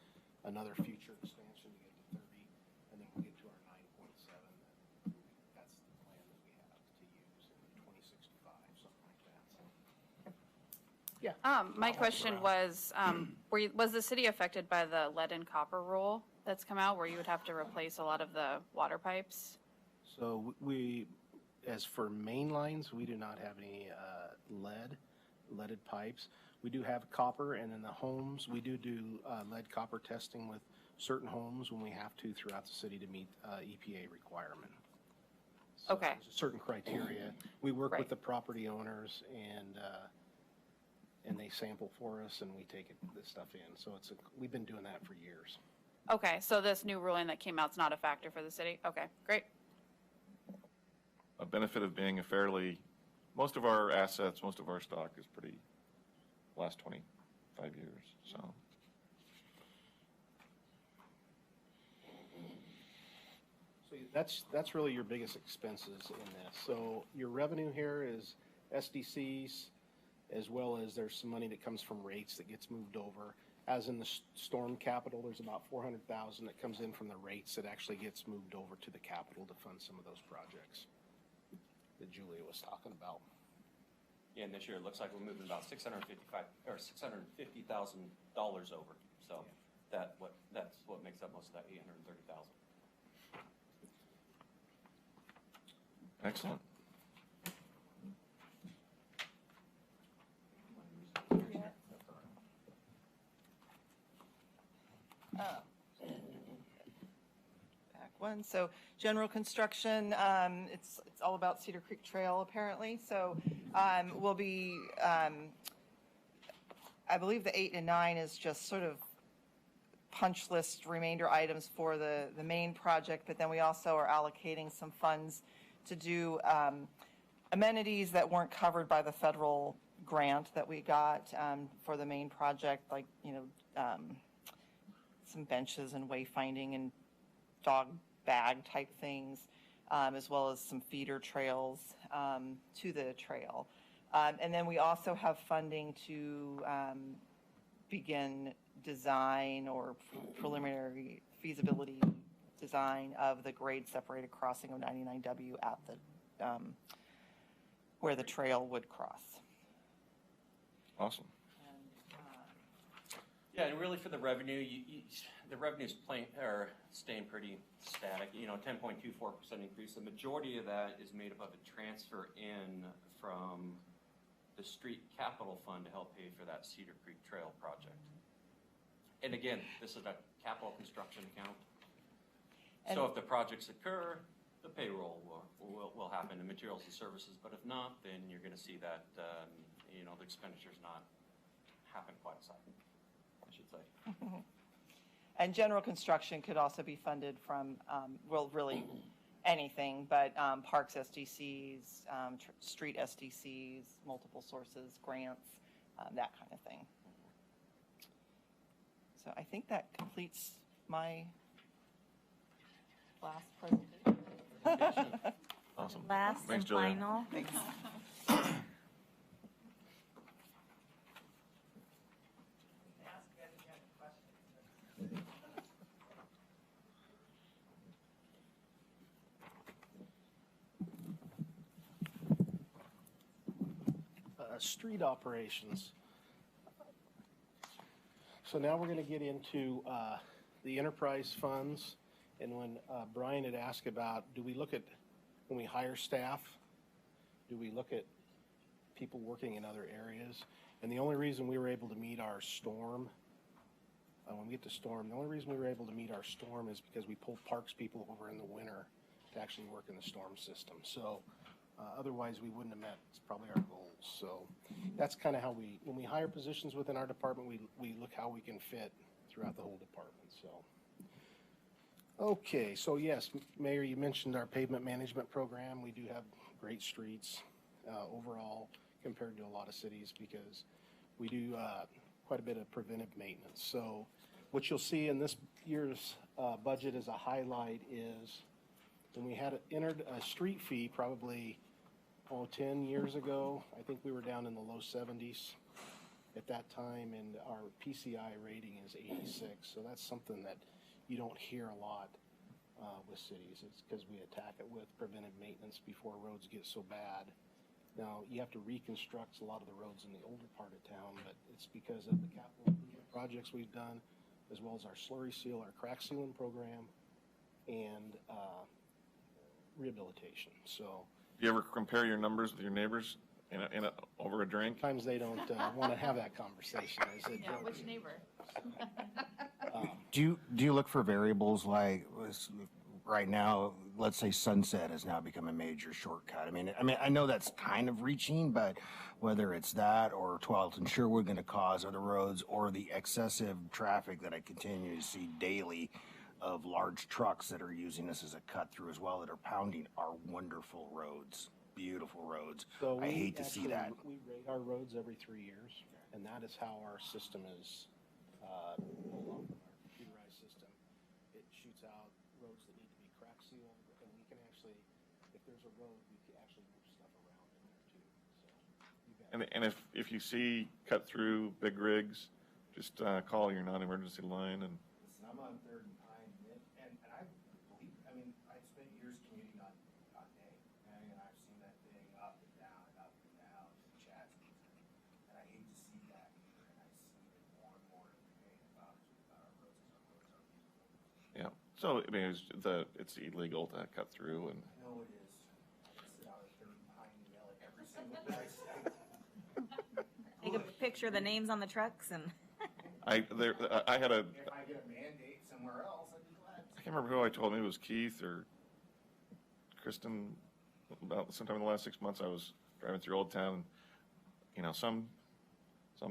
another future expansion to get to 30, and then we'll get to our 9.7. That's the plan that we have to use in 2065, something like that. So. Yeah. My question was, was the city affected by the lead and copper rule that's come out, where you would have to replace a lot of the water pipes? So as for main lines, we do not have any leaded pipes. We do have copper, and in the homes, we do lead copper testing with certain homes when we have to throughout the city to meet EPA requirement. So Okay. There's a certain criteria. We work Right. with the property owners, and they sample for us, and we take this stuff in. So we've been doing that for years. Okay, so this new ruling that came out is not a factor for the city? Okay, great. A benefit of being most of our assets, most of our stock is pretty, last 25 years, so. So that's really your biggest expenses in this. So your revenue here is SDCs, as well as there's some money that comes from rates that gets moved over. As in the storm capital, there's about 400,000 that comes in from the rates that actually gets moved over to the capital to fund some of those projects that Julia was talking about. Yeah, and this year it looks like we're moving about $650,000 over. So that's what makes up most of that 830,000. Excellent. Back one. So general construction, it's all about Cedar Creek Trail apparently. So we'll be, I believe the 8 and 9 is just sort of punch list remainder items for the main project, but then we also are allocating some funds to do amenities that weren't covered by the federal grant that we got for the main project, like, some benches and wayfinding and dog bag type things, as well as some feeder trails to the trail. And then we also have funding to begin design or preliminary feasibility design of the grade separated crossing of 99W at the where the trail would cross. Awesome. Yeah, and really for the revenue, the revenue's staying pretty static. 10.24% increase. The majority of that is made up of a transfer in from the street capital fund to help pay for that Cedar Creek Trail project. And again, this is a capital construction account. So if the projects occur, the payroll will happen, the materials and services. But if not, then you're going to see that the expenditure's not happen quite as high, I should say. And general construction could also be funded from, really anything, but parks SDCs, street SDCs, multiple sources, grants, that kind of thing. So I think that completes my last presentation. Awesome. Last Thanks, and Julia. final. Thanks. Street operations. So now we're going to get into the enterprise funds. And when Brian had asked about, do we look at when we hire staff, Do we look at people working in other areas? And the only reason we were able to meet our storm, when we get to storm, the only reason we were able to meet our storm is because we pulled parks people over in the winter to actually work in the storm system. So otherwise we wouldn't have met probably our goals. So that's kind of how when we hire positions within our department, we look how we can fit throughout the whole department. So. Okay, so yes, Mayor, you mentioned our pavement management program. We do have great streets overall compared to a lot of cities because we do quite a bit of preventive maintenance. So what you'll see in this year's budget as a highlight is when we had entered a street fee probably 10 years ago, I think we were down in the low 70s at that time, and our PCI rating is 86. So that's something that you don't hear a lot with cities. It's because we attack it with preventive maintenance before roads get so bad. Now, you have to reconstruct a lot of the roads in the older part of town, but it's because of the capital improvement projects we've done, as well as our slurry seal, our crack sealing program, and rehabilitation. So, do you ever compare your numbers with your neighbors over a drink? Sometimes they don't want to have that conversation. Yeah, which neighbor? Do you look for variables like right now? Let's say Sunset has now become a major shortcut. I mean, I know that's kind of reaching, but whether it's that or 12th and Sherwood going to cause other roads, or the excessive traffic that I continue to see daily of large trucks that are using this as a cut through as well, that are pounding our wonderful roads, beautiful roads. So I hate to see that. We rate our roads every 3 years, and that is how our system is. Our computerized system, it shoots out roads that need to be crack sealed, and we can actually, if there's a road, we can actually move stuff around in there too. So, you bet. And if you see cut through big rigs, just call your non-emergency line. And Listen, I'm on 3rd and Pine, and I believe, I mean, I spent years commuting on day, and I've seen that thing up and down, chats, and I hate to see that either, and I see it more and more every day about our roads as our roads are beautiful. yeah, so I mean, it's illegal to cut through, and I know it is. I sit out at 3rd and Pine and yell at every single day. Take a picture of the names on the trucks and. I had a. If I get a mandate somewhere else, I'd be glad. I can't remember who I told. Maybe it was Keith or Kristen. About sometime in the last 6 months, I was driving through Old Town. You know, some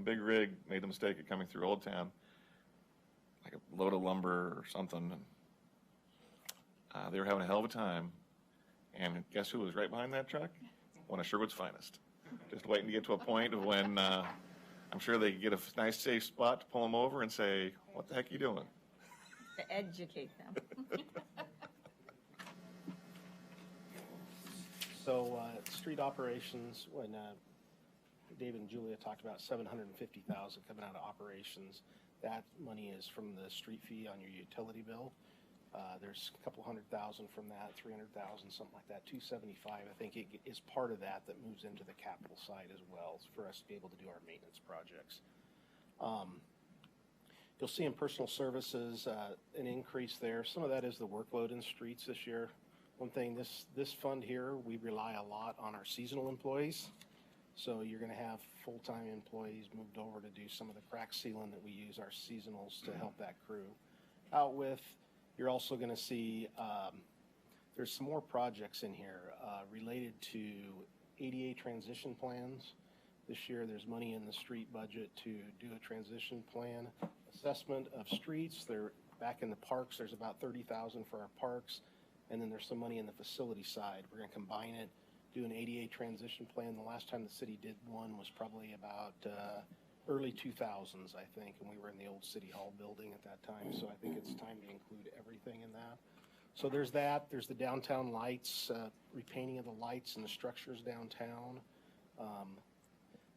big rig made the mistake of coming through Old Town, like a load of lumber or something. And, they were having a hell of a time. And guess who was right behind that truck? One of Sherwood's finest. Just waiting to get to a point of when I'm sure they could get a nice, safe spot to pull them over and say, "What the heck are you doing?" To educate them. So street operations, when David and Julia talked about $750,000 coming out of operations, that money is from the street fee on your utility bill. There's a couple $100,000 from that, $300,000, something like that, $275,000. I think it is part of that moves into the capital side as well for us to be able to do our maintenance projects. You'll see in personal services an increase there. Some of that is the workload in streets this year. One thing, this fund here, we rely a lot on our seasonal employees. So you're going to have full-time employees moved over to do some of the crack sealing that we use our seasonals to help that crew out with. You're also going to see there's some more projects in here related to ADA transition plans. This year there's money in the street budget to do a transition plan. Assessment of streets, they're back in the parks. There's about $30,000 for our parks. And then there's some money in the facility side. We're going to combine it, do an ADA transition plan. The last time the city did one was probably about early 2000s, I think, and we were in the old City Hall building at that time. So I think it's time to include everything in that. So there's that. There's the downtown lights, repainting of the lights and the structures downtown.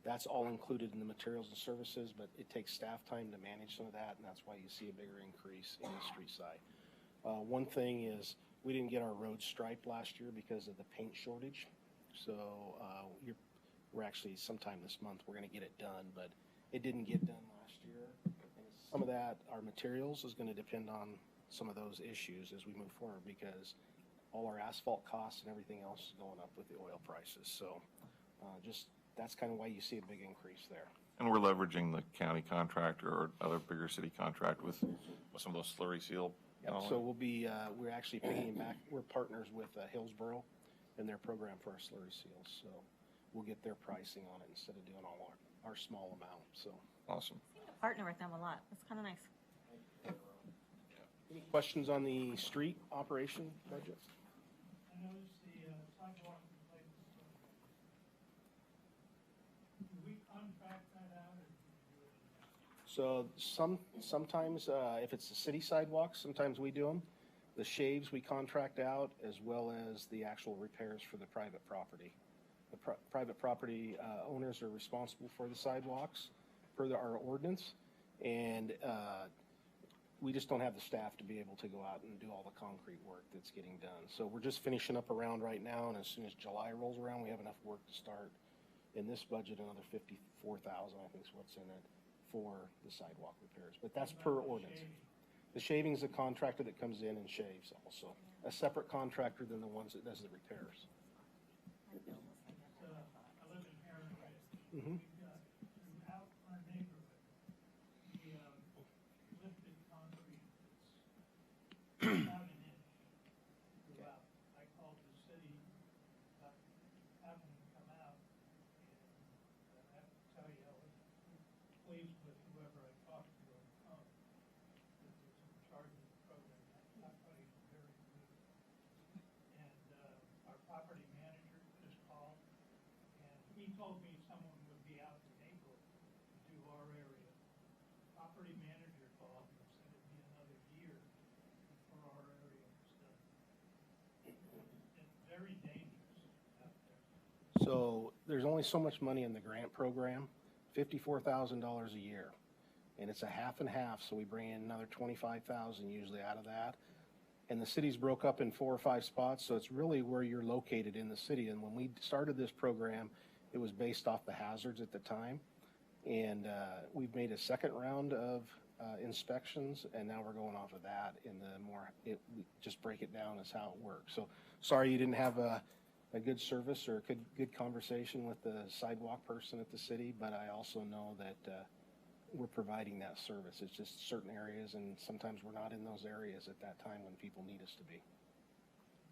That's all included in the materials and services, but it takes staff time to manage some of that, and that's why you see a bigger increase in the street side. One thing is we didn't get our roads striped last year because of the paint shortage. So we're actually sometime this month we're going to get it done, but it didn't get done last year. And some of that, our materials, is going to depend on some of those issues as we move forward, because all our asphalt costs and everything else is going up with the oil prices. So just, that's kind of why you see a big increase there. And we're leveraging the county contractor or other bigger city contract with some of those slurry seal. Yep. So we'll be, we're actually paying back, we're partners with Hillsborough and their program for our slurry seals. So we'll get their pricing on it instead of doing all our small amount. So awesome. Partner with them a lot. That's kind of nice. Any questions on the street operation budget? I noticed the sidewalk replacement program. Do we contract that out or do we do it? So sometimes, if it's the city sidewalks, sometimes we do them. The shaves we contract out, as well as the actual repairs for the private property. The private property owners are responsible for the sidewalks per our ordinance, and we just don't have the staff to be able to go out and do all the concrete work that's getting done. So we're just finishing up around right now, and as soon as July rolls around, we have enough work to start in this budget. Another $54,000, I think, is what's in it for the sidewalk repairs. But that's per ordinance. The shaving's a contractor that comes in and shaves also. A separate contractor than the ones that does the repairs. I live in Heritage. Mm-hmm. We've got throughout our neighborhood, we lifted concrete that's about an inch throughout. I called the city about having them come out, and I have to tell you, I was pleased with whoever I talked to on the phone that was in charge of the program. I thought he was very good. And our property manager just called, and he told me someone would be out in April to do our area. Property manager called and said it'd be another year before our area was done. It's very dangerous out there. So there's only so much money in the grant program, $54,000 a year. And it's a half and half, so we bring in another $25,000 usually out of that. And the city's broke up in 4 or 5 spots, so it's really where you're located in the city. And when we started this program, it was based off the hazards at the time. And we've made a second round of inspections, and now we're going off of that in the more, we just break it down as how it works. So sorry you didn't have a good service or a good conversation with the sidewalk person at the city, but I also know that we're providing that service. It's just certain areas, and sometimes we're not in those areas at that time when people need us to be.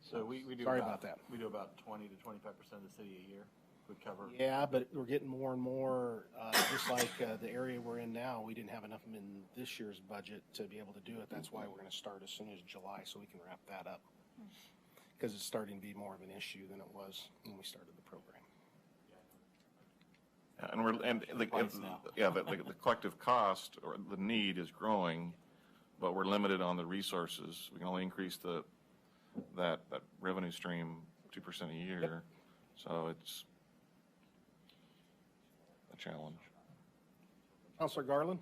So we do sorry about that. We do about 20 to 25% of the city a year. We cover. Yeah, but we're getting more and more, just like the area we're in now, we didn't have enough in this year's budget to be able to do it. That's why we're going to start as soon as July so we can wrap that up. Because it's starting to be more of an issue than it was when we started the program. The collective cost or the need is growing, but we're limited on the resources. We can only increase that revenue stream 2% a year. Yep. So it's a challenge. Councilor Garland?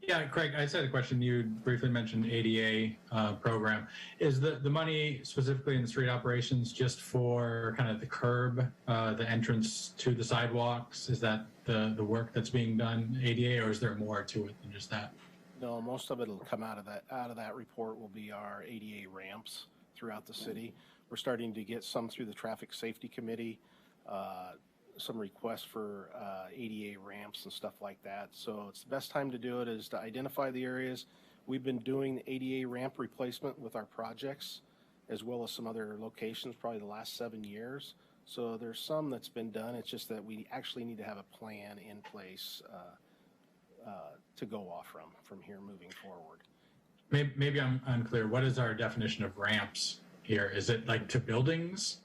Yeah, Craig, I just had a question. You briefly mentioned ADA program. Is the money specifically in the street operations just for kind of the curb, the entrance to the sidewalks? Is that the work that's being done ADA, or is there more to it than just that? No, most of it will come out of that. Out of that report will be our ADA ramps throughout the city. We're starting to get some through the Traffic Safety Committee, some requests for ADA ramps and stuff like that. So it's the best time to do it is to identify the areas. We've been doing ADA ramp replacement with our projects as well as some other locations probably the last 7 years. So there's some that's been done. It's just that we actually need to have a plan in place to go off from here moving forward. Maybe I'm unclear. What is our definition of ramps here? Is it like to buildings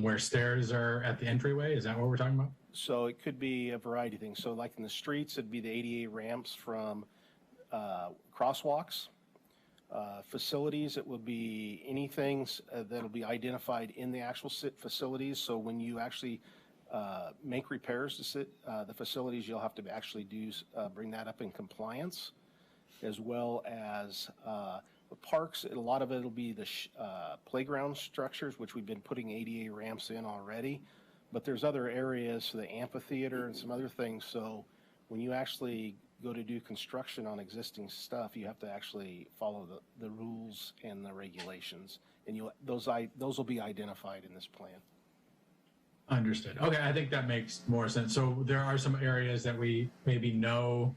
where stairs are at the entryway? Is that what we're talking about? So it could be a variety of things. So like in the streets, it'd be the ADA ramps from crosswalks. Facilities, it would be anything that'll be identified in the actual facilities. So when you actually make repairs to the facilities, you'll have to actually bring that up in compliance, as well as the parks. A lot of it will be the playground structures, which we've been putting ADA ramps in already. But there's other areas, so the amphitheater and some other things. So when you actually go to do construction on existing stuff, you have to actually follow the rules and the regulations. and those will be identified in this plan. Understood. Okay, I think that makes more sense. So there are some areas that we maybe know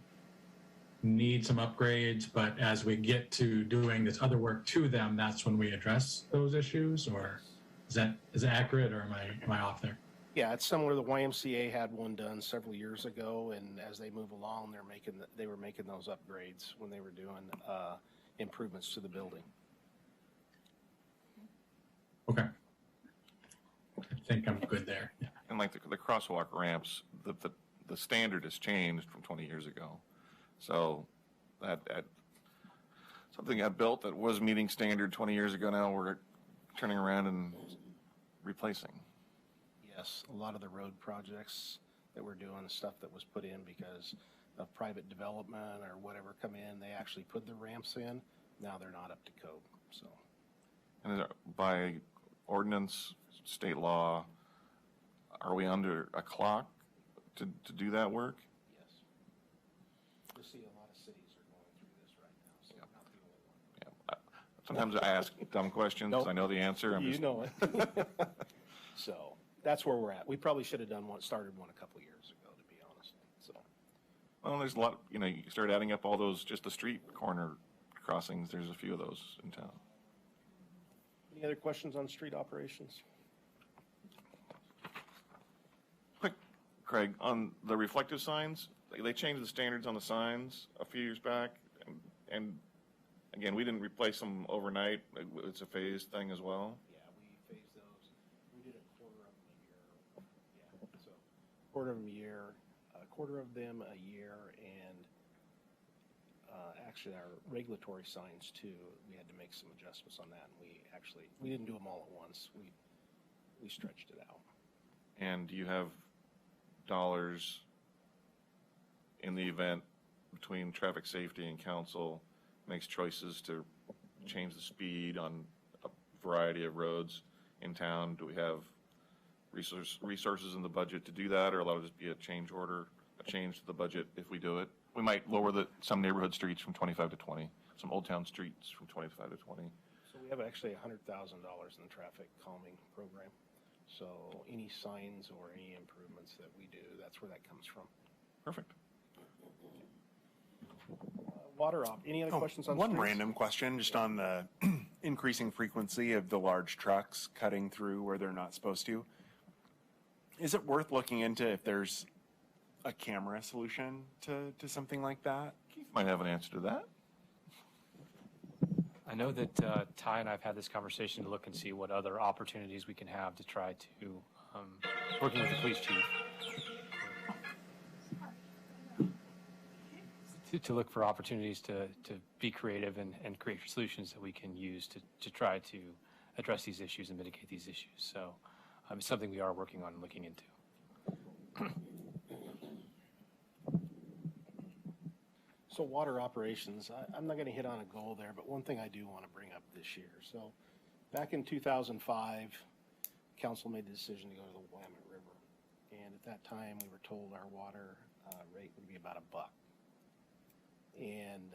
need some upgrades, but as we get to doing this other work to them, that's when we address those issues, or is that accurate, or am I off there? Yeah, it's similar. The YMCA had one done several years ago, and as they move along, they were making those upgrades when they were doing improvements to the building. Okay. I think I'm good there. Yeah. And like the crosswalk ramps, the standard has changed from 20 years ago. So that something got built that was meeting standard 20 years ago, now we're turning around and replacing. Yes, a lot of the road projects that we're doing, stuff that was put in because of private development or whatever come in, they actually put the ramps in. Now they're not up to code, so. And by ordinance, state law, are we under a clock to do that work? Yes. You see a lot of cities are going through this right now, so we're not the only one. Yeah. Sometimes I ask dumb questions. Nope. I know the answer. You know it. So that's where we're at. We probably should have started one a couple years ago, to be honest. So. Well, there's a lot, you start adding up all those, just the street corner crossings, there's a few of those in town. Any other questions on street operations? Quick, Craig, on the reflective signs, they changed the standards on the signs a few years back, and again, we didn't replace them overnight. It's a phased thing as well. Yeah, we phased those. We did a quarter of them a year. Yeah, so quarter of them a year, a quarter of them a year, and actually our regulatory signs too. We had to make some adjustments on that, and we didn't do them all at once. We stretched it out. And do you have dollars in the event between traffic safety and council makes choices to change the speed on a variety of roads in town? Do we have resources in the budget to do that, or allow it to just be a change to the budget if we do it? We might lower some neighborhood streets from 25 to 20, some old town streets from 25 to 20. So we have actually $100,000 in the traffic calming program. So any signs or any improvements that we do, that's where that comes from. Perfect. Water op. Any other questions on one streets? random question, just on the increasing frequency of the large trucks cutting through where they're not supposed to. Is it worth looking into if there's a camera solution to something like that? Keith might have an answer to that. I know that Ty and I have had this conversation to look and see what other opportunities we can have to try to, working with the police chief, to look for opportunities to be creative and create solutions that we can use to try to address these issues and mitigate these issues. So it's something we are working on and looking into. So water operations, I'm not going to hit on a goal there, but one thing I do want to bring up this year. So back in 2005, council made the decision to go to the Willamette River. And at that time, we were told our water rate would be about $1. And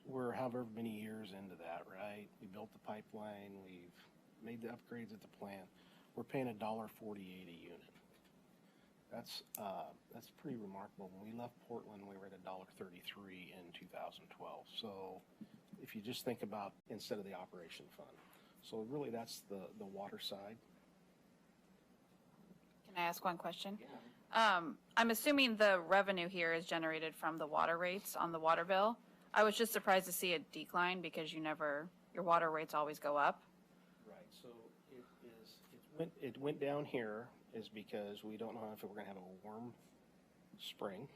we're however many years into that, right? We built the pipeline, we've made the upgrades at the plant. We're paying $1.48 a unit. That's pretty remarkable. When we left Portland, we were at $1.33 in 2012. So if you just think about instead of the operation fund. So really that's the water side. Can I ask one question? Yeah. I'm assuming the revenue here is generated from the water rates on the water bill. I was just surprised to see a decline because your water rates always go up. Right. So it went down here is because we don't know if we're going to have a warm spring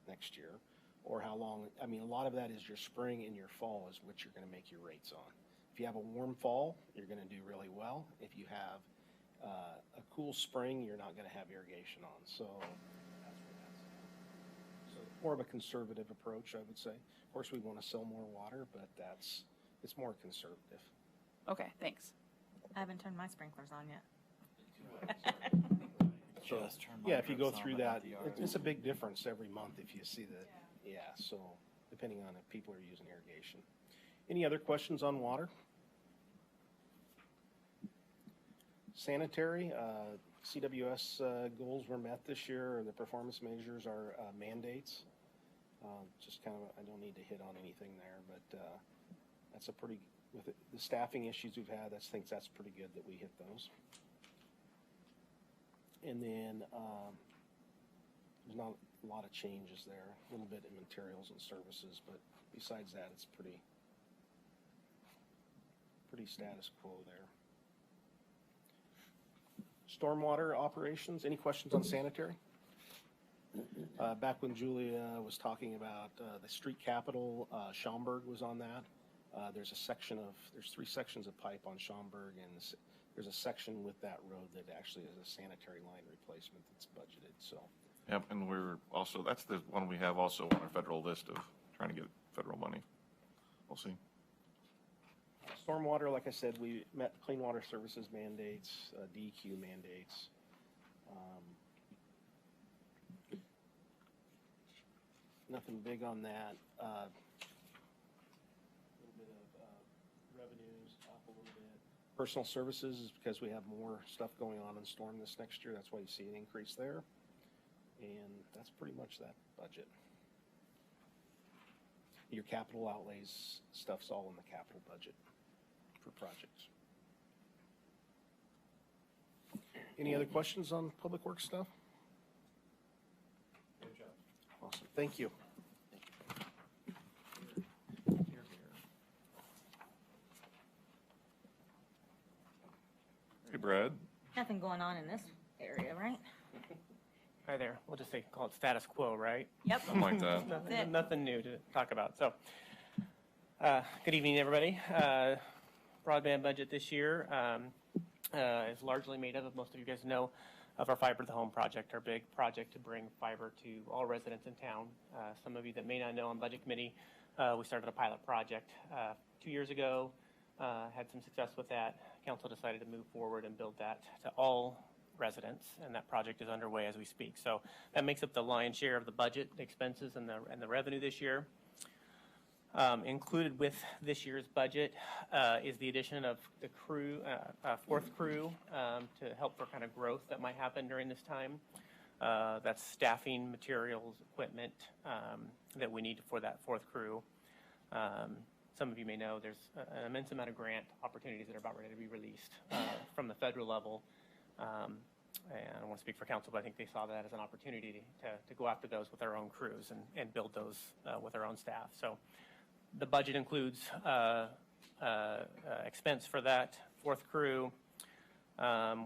next year or how long. I mean, a lot of that is your spring and your fall is what you're going to make your rates on. If you have a warm fall, you're going to do really well. If you have a cool spring, you're not going to have irrigation on. So that's where that's at. So more of a conservative approach, I would say. Of course, we want to sell more water, but it's more conservative. Okay, thanks. I haven't turned my sprinklers on yet. So, yeah, if you go through that, it's a big difference every month if you see that. Yeah, so depending on if people are using irrigation. Any other questions on water? Sanitary, CWS goals were met this year, or the performance measures are mandates. Just kind of, I don't need to hit on anything there, but that's a pretty, with the staffing issues we've had, I think that's pretty good that we hit those. And then there's not a lot of changes there, a little bit in materials and services, but besides that, it's pretty status quo there. Stormwater operations, any questions on sanitary? Back when Julia was talking about the street capital, Schaumburg was on that. There's three sections of pipe on Schaumburg, and there's a section with that road that actually is a sanitary line replacement that's budgeted, so. Yep, and that's the one we have also on our federal list of trying to get federal money. We'll see. Stormwater, like I said, we met Clean Water Services mandates, DEQ mandates. Nothing big on that. A little bit of revenues up a little bit. Personal services is because we have more stuff going on in storm this next year. That's why you see an increase there. And that's pretty much that budget. Your capital outlays stuff's all in the capital budget for projects. Any other questions on public works stuff? Good job. Awesome, thank you. Hey, Brad. Nothing going on in this area, right? Hi there. We'll just call it status quo, right? Yep. Something like that. Nothing new to talk about. So, good evening, everybody. Broadband budget this year is largely made up of, most of you guys know, of our Fiber to the Home project, our big project to bring fiber to all residents in town. Some of you that may not know, on Budget Committee, we started a pilot project 2 years ago, had some success with that. Council decided to move forward and build that to all residents, and that project is underway as we speak. So that makes up the lion's share of the budget, the expenses, and the revenue this year. Included with this year's budget is the addition of the crew, fourth crew, to help for kind of growth that might happen during this time. That's staffing, materials, equipment that we need for that fourth crew. Some of you may know there's an immense amount of grant opportunities that are about ready to be released from the federal level. And I don't want to speak for council, but I think they saw that as an opportunity to go after those with our own crews and build those with our own staff. So the budget includes expense for that fourth crew.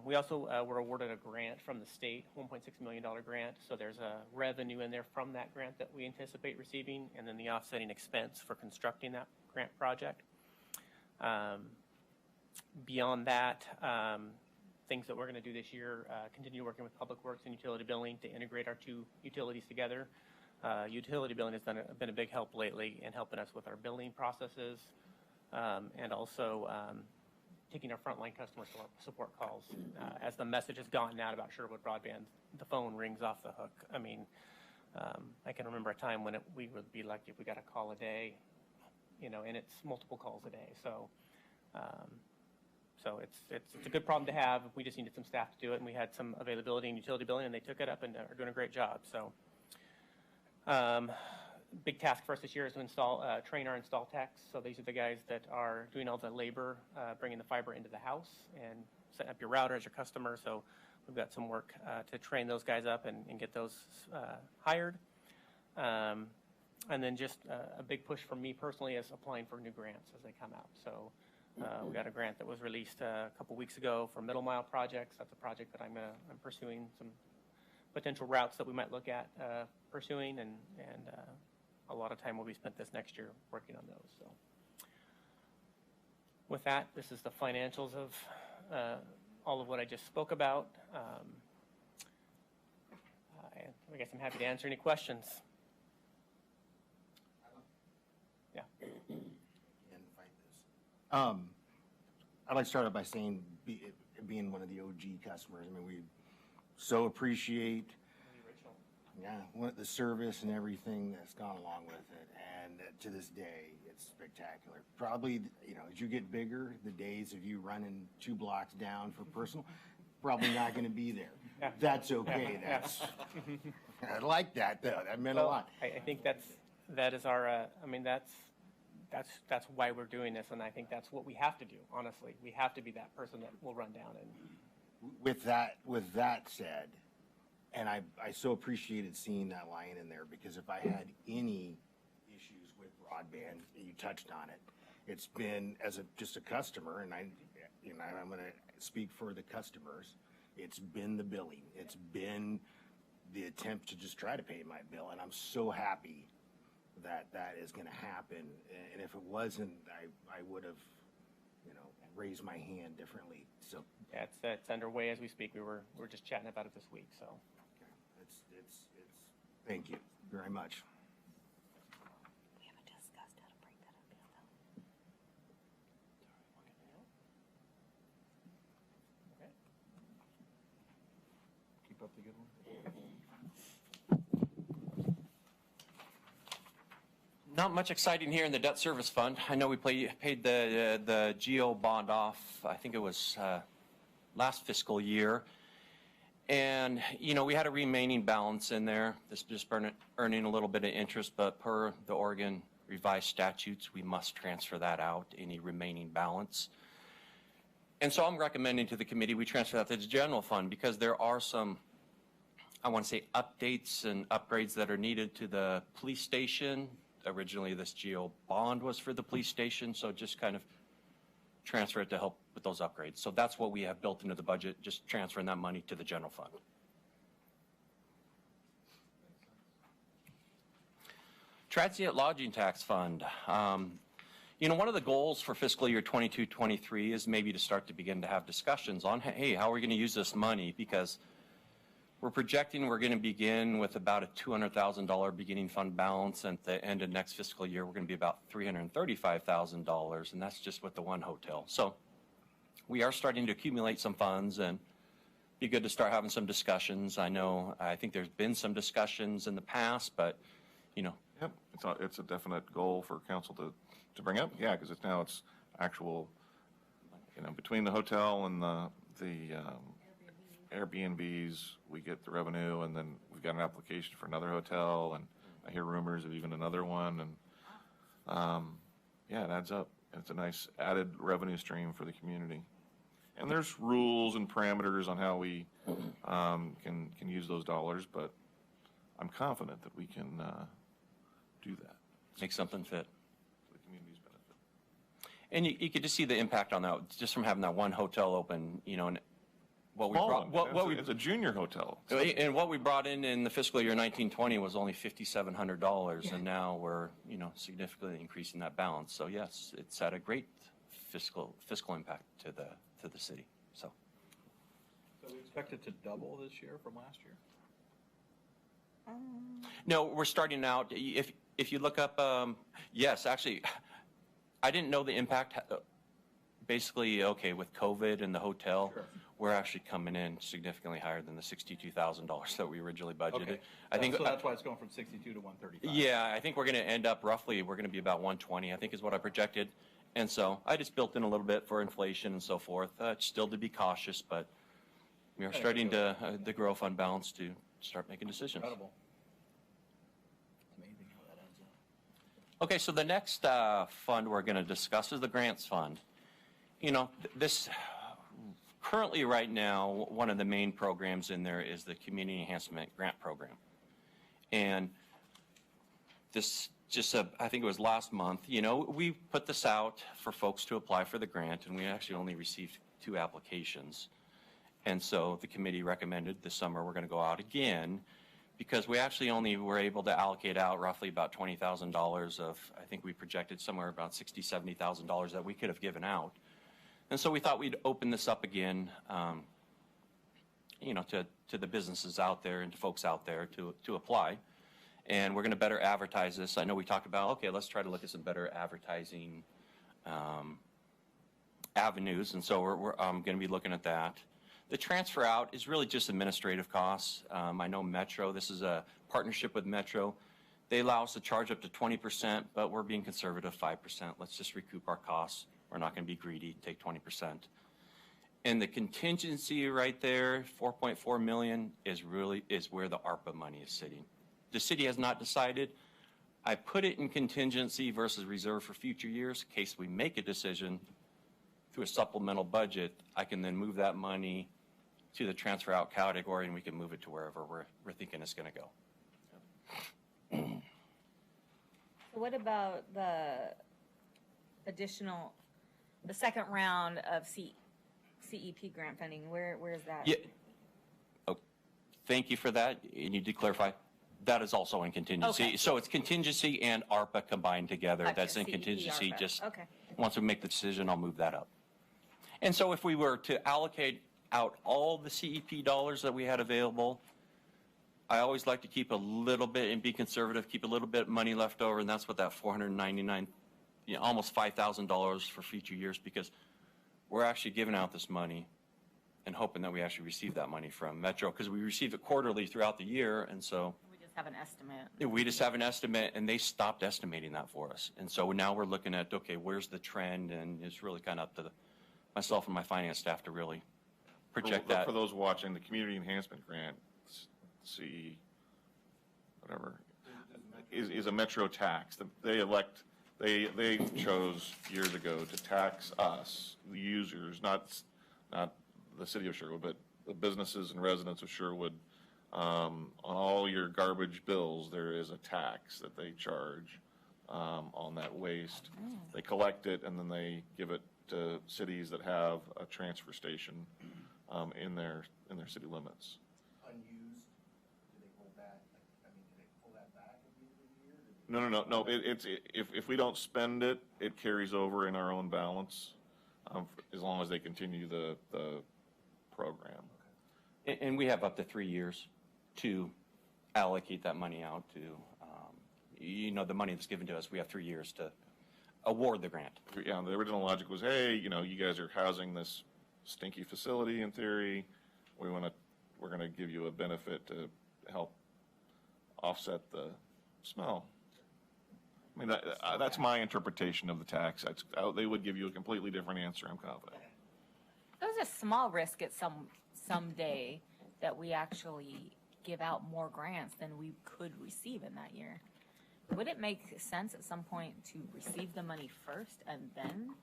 We also were awarded a grant from the state, $1.6 million grant. So there's a revenue in there from that grant that we anticipate receiving, and then the offsetting expense for constructing that grant project. Beyond that, things that we're going to do this year, continue working with Public Works and Utility Billing to integrate our two utilities together. Utility Billing has been a big help lately in helping us with our billing processes, and also taking our frontline customer support calls. As the message has gotten out about Sherwood Broadband, the phone rings off the hook. I mean, I can remember a time when we would be lucky if we got a call a day, and it's multiple calls a day. So it's a good problem to have. We just needed some staff to do it, and we had some availability in Utility Billing, and they took it up and are doing a great job. So big task for us this year is to train our install techs. So these are the guys that are doing all the labor, bringing the fiber into the house and setting up your router as your customer. So we've got some work to train those guys up and get those hired. And then just a big push for me personally is applying for new grants as they come out. So we got a grant that was released a couple weeks ago for middle mile projects. That's a project that I'm pursuing some potential routes that we might look at pursuing, and a lot of time will be spent this next year working on those. So with that, this is the financials of all of what I just spoke about. I guess I'm happy to answer any questions. Yeah. I'd like to start out by saying, being one of the OG customers, I mean, we so appreciate the service and everything that's gone along with it. And to this day, it's spectacular. Probably, you know, as you get bigger, the days of you running 2 blocks down for personal, probably not going to be there. Yeah. That's okay. Yeah. That's I like that though. That meant a Well, lot. I think that is our, I mean, that's why we're doing this, and I think that's what we have to do, honestly. We have to be that person that will run down and. With that said, and I so appreciated seeing that line in there, because if I had any issues with broadband, you touched on it. It's been as just a customer, and I'm going to speak for the customers. It's been the billing. It's been the attempt to just try to pay my bill, and I'm so happy that that is going to happen. And if it wasn't, I would have, you know, raised my hand differently. So Yeah, it's underway as we speak. We're just chatting about it this week, so. it's thank you very much. We haven't discussed how to break that up yet, though. Keep up the good one. Not much exciting here in the debt service fund. I know we paid the GO bond off, I think it was last fiscal year. And, you know, we had a remaining balance in there. This just earning a little bit of interest, but per the Oregon revised statutes, we must transfer that out, any remaining balance. And so I'm recommending to the committee we transfer that to the general fund, because there are some, I want to say, updates and upgrades that are needed to the police station. Originally, this GO bond was for the police station, so just kind of transfer it to help with those upgrades. So that's what we have built into the budget, just transferring that money to the general fund. Transient lodging tax fund. You know, one of the goals for fiscal year 22-23 is maybe to start to begin to have discussions on, hey, how are we going to use this money? Because we're projecting we're going to begin with about a $200,000 beginning fund balance, and at the end of next fiscal year, we're going to be about $335,000, and that's just with the one hotel. So we are starting to accumulate some funds, and be good to start having some discussions. I think there's been some discussions in the past, but, you know. Yep, it's a definite goal for council to bring up. Yeah, because it's actual, you know, between the hotel and the Airbnbs, we get the revenue, and then we've got an application for another hotel, and I hear rumors of even another one, and yeah, it adds up. It's a nice added revenue stream for the community. And there's rules and parameters on how we can use those dollars, but I'm confident that we can do that. Make something fit. For the community's benefit. And you could just see the impact on that, just from having that one hotel open, you know, and what we brought, it's a junior hotel. And what we brought in the fiscal year 1920 was only $5,700, and now we're, you know, significantly increasing that balance. So yes, it's had a great fiscal impact to the city. So we expect it to double this year from last year? No, we're starting out. If you look up, yes, actually, I didn't know the impact. Basically, okay, with COVID and the hotel, sure, we're actually coming in significantly higher than the $62,000 that we originally budgeted. Okay. I think so that's why it's going from 62 to 135. Yeah, I think we're going to end up roughly. We're going to be about 120. I think is what I projected, and so I just built in a little bit for inflation and so forth. Still to be cautious, but we are starting to the grow fund balance to start making decisions. Incredible. Okay, so the next fund we're going to discuss is the grants fund. You know, this currently right now, one of the main programs in there is the Community Enhancement Grant Program. And this I think it was last month, you know, we put this out for folks to apply for the grant, and we actually only received 2 applications. And so the committee recommended this summer we're going to go out again, because we actually only were able to allocate out roughly about $20,000 of, I think we projected somewhere about $60,000, $70,000 that we could have given out. And so we thought we'd open this up again, you know, to the businesses out there and to folks out there to apply. And we're going to better advertise this. I know we talked about, okay, let's try to look at some better advertising avenues. And so we're going to be looking at that. The transfer out is really just administrative costs. I know Metro, this is a partnership with Metro. They allow us to charge up to 20%, but we're being conservative, 5%. Let's just recoup our costs. We're not going to be greedy, take 20%. And the contingency right there, 4.4 million, is where the ARPA money is sitting. The city has not decided. I put it in contingency versus reserve for future years in case we make a decision through a supplemental budget. I can then move that money to the transfer out category, and we can move it to wherever we're thinking it's going to go. So what about the second round of CEP grant funding? Where is that? Yeah. Oh, thank you for that. You need to clarify. That is also in contingency. Okay. So it's contingency and ARPA combined together. Gotcha. That's in CEP, contingency. ARPA. Just okay. once we make the decision, I'll move that up. And so if we were to allocate out all the CEP dollars that we had available, I always like to keep a little bit and be conservative, keep a little bit of money left over, and that's what that $499, almost $5,000 for future years, because we're actually giving out this money and hoping that we actually receive that money from Metro, because we receive it quarterly throughout the year, and so We just have an estimate. we just have an estimate, and they stopped estimating that for us. And so now we're looking at, okay, where's the trend, and it's really kind of up to myself and my finance staff to really project that. For those watching, the Community Enhancement Grant, whatever, is a Metro tax. They chose years ago to tax us, the users, not the city of Sherwood, but the businesses and residents of Sherwood. On all your garbage bills, there is a tax that they charge on that waste. They collect it and then they give it to cities that have a transfer station in their city limits. Unused, do they pull back? I mean, do they pull that back at the end of the year? No. If we don't spend it, it carries over in our own balance, as long as they continue the program. And we have up to 3 years to allocate that money out to, the money that's given to us, we have 3 years to award the grant. Yeah, the original logic was, hey, you guys are housing this stinky facility in theory. We're going to give you a benefit to help offset the smell. I mean, that's my interpretation of the tax. They would give you a completely different answer, I'm confident. There's a small risk at someday that we actually give out more grants than we could receive in that year. Would it make sense at some point to receive the money first and then?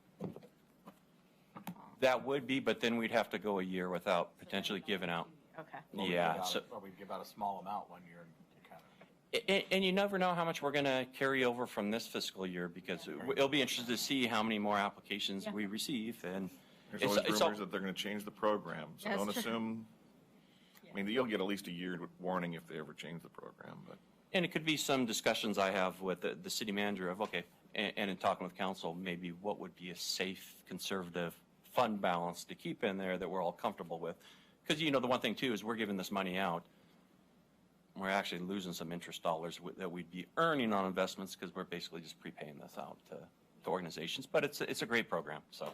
That would be, but then we'd have to go a year without potentially giving out. Okay. Yeah. Or we'd give out a small amount one year. And you never know how much we're going to carry over from this fiscal year, because it'll be interesting to see how many more applications we receive. And there's always rumors that they're going to change the program, so don't assume. I mean, you'll get at least a year warning if they ever change the program. But it could be some discussions I have with the city manager of, okay, and in talking with council, maybe what would be a safe, conservative fund balance to keep in there that we're all comfortable with. Because, the one thing, too, is we're giving this money out. We're actually losing some interest dollars that we'd be earning on investments, because we're basically just prepaying this out to organizations. But it's a great program. So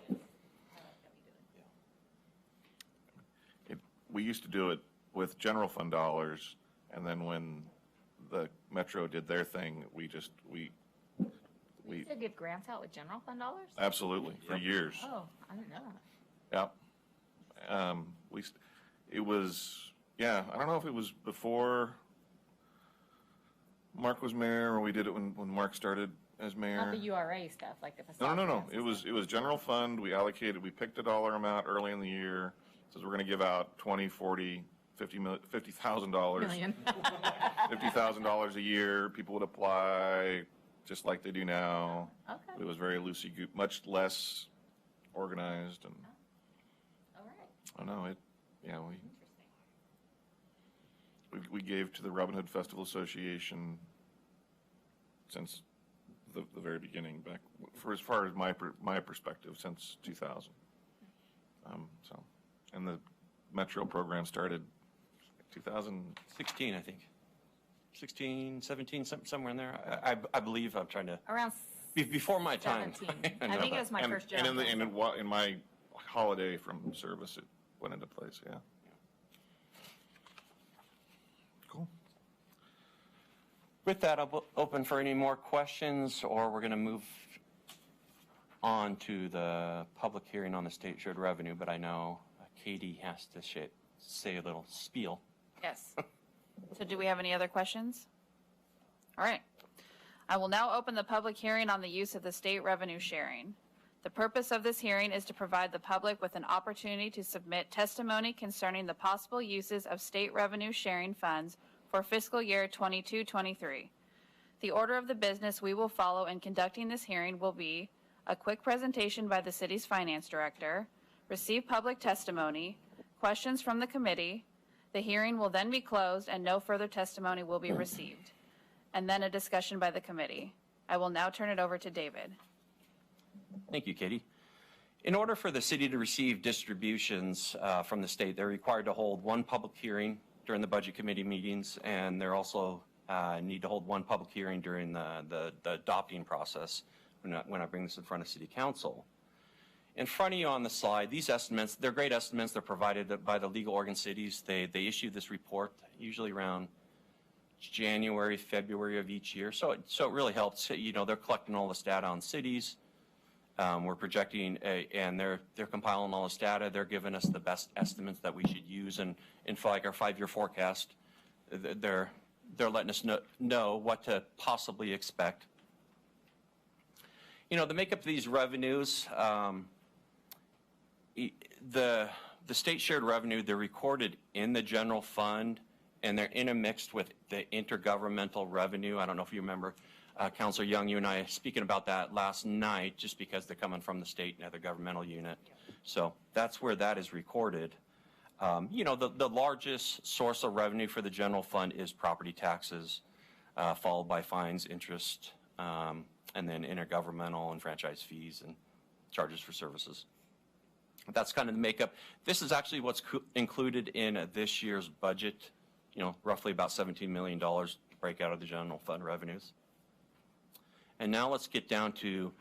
we used to do it with general fund dollars, and then when the Metro did their thing, we to give grants out with general fund dollars? Absolutely, for years. Oh, I didn't know that. Yeah. It was, I don't know if it was before Mark was mayor, or we did it when Mark started as mayor. Not the URA stuff, like the facade. No. It was general fund. We picked a dollar amount early in the year. Says we're going to give out $20, $40, $50,000. Million. $50,000 a year. People would apply just like they do now. Okay. It was very loosey-goosey, much less organized. And all right. I know we gave to the Robin Hood Festival Association since the very beginning, back for as far as my perspective, since 2000. And the Metro program started 2016, I think. 16, 17, somewhere in there. I believe I'm trying to. Around before my time. 17. I think it was my first job. And in my holiday from service, it went into place. Yeah. Cool. With that, I'll open for any more questions, or we're going to move on to the public hearing on the state shared revenue, but I know Katie has to say a little spiel. Yes. So do we have any other questions? All right. I will now open the public hearing on the use of the state revenue sharing. The purpose of this hearing is to provide the public with an opportunity to submit testimony concerning the possible uses of state revenue sharing funds for fiscal year 22-23. The order of the business we will follow in conducting this hearing will be a quick presentation by the city's finance director, receive public testimony, questions from the committee. The hearing will then be closed and no further testimony will be received, and then a discussion by the committee. I will now turn it over to David. Thank you, Katie. In order for the city to receive distributions from the state, they're required to hold one public hearing during the budget committee meetings, and they're also need to hold one public hearing during the adopting process when I bring this in front of City Council. In front of you on the slide, these estimates, they're great estimates. They're provided by the legal organ cities. They issue this report usually around January, February of each year. So it really helps. You know, they're collecting all this data on cities. We're projecting, and they're compiling all this data. They're giving us the best estimates that we should use. And for like our 5-year forecast, they're letting us know what to possibly expect. You know, the makeup of these revenues, the state shared revenue, they're recorded in the general fund, and they're intermixed with the intergovernmental revenue. I don't know if you remember, Councilor Young, you and I speaking about that last night, just because they're coming from the state and other governmental unit. So that's where that is recorded. You know, the largest source of revenue for the general fund is property taxes, followed by fines, interest, and then intergovernmental and franchise fees and charges for services. That's kind of the makeup. This is actually what's included in this year's budget, you know, roughly about $17 million break out of the general fund revenues. And now let's get down to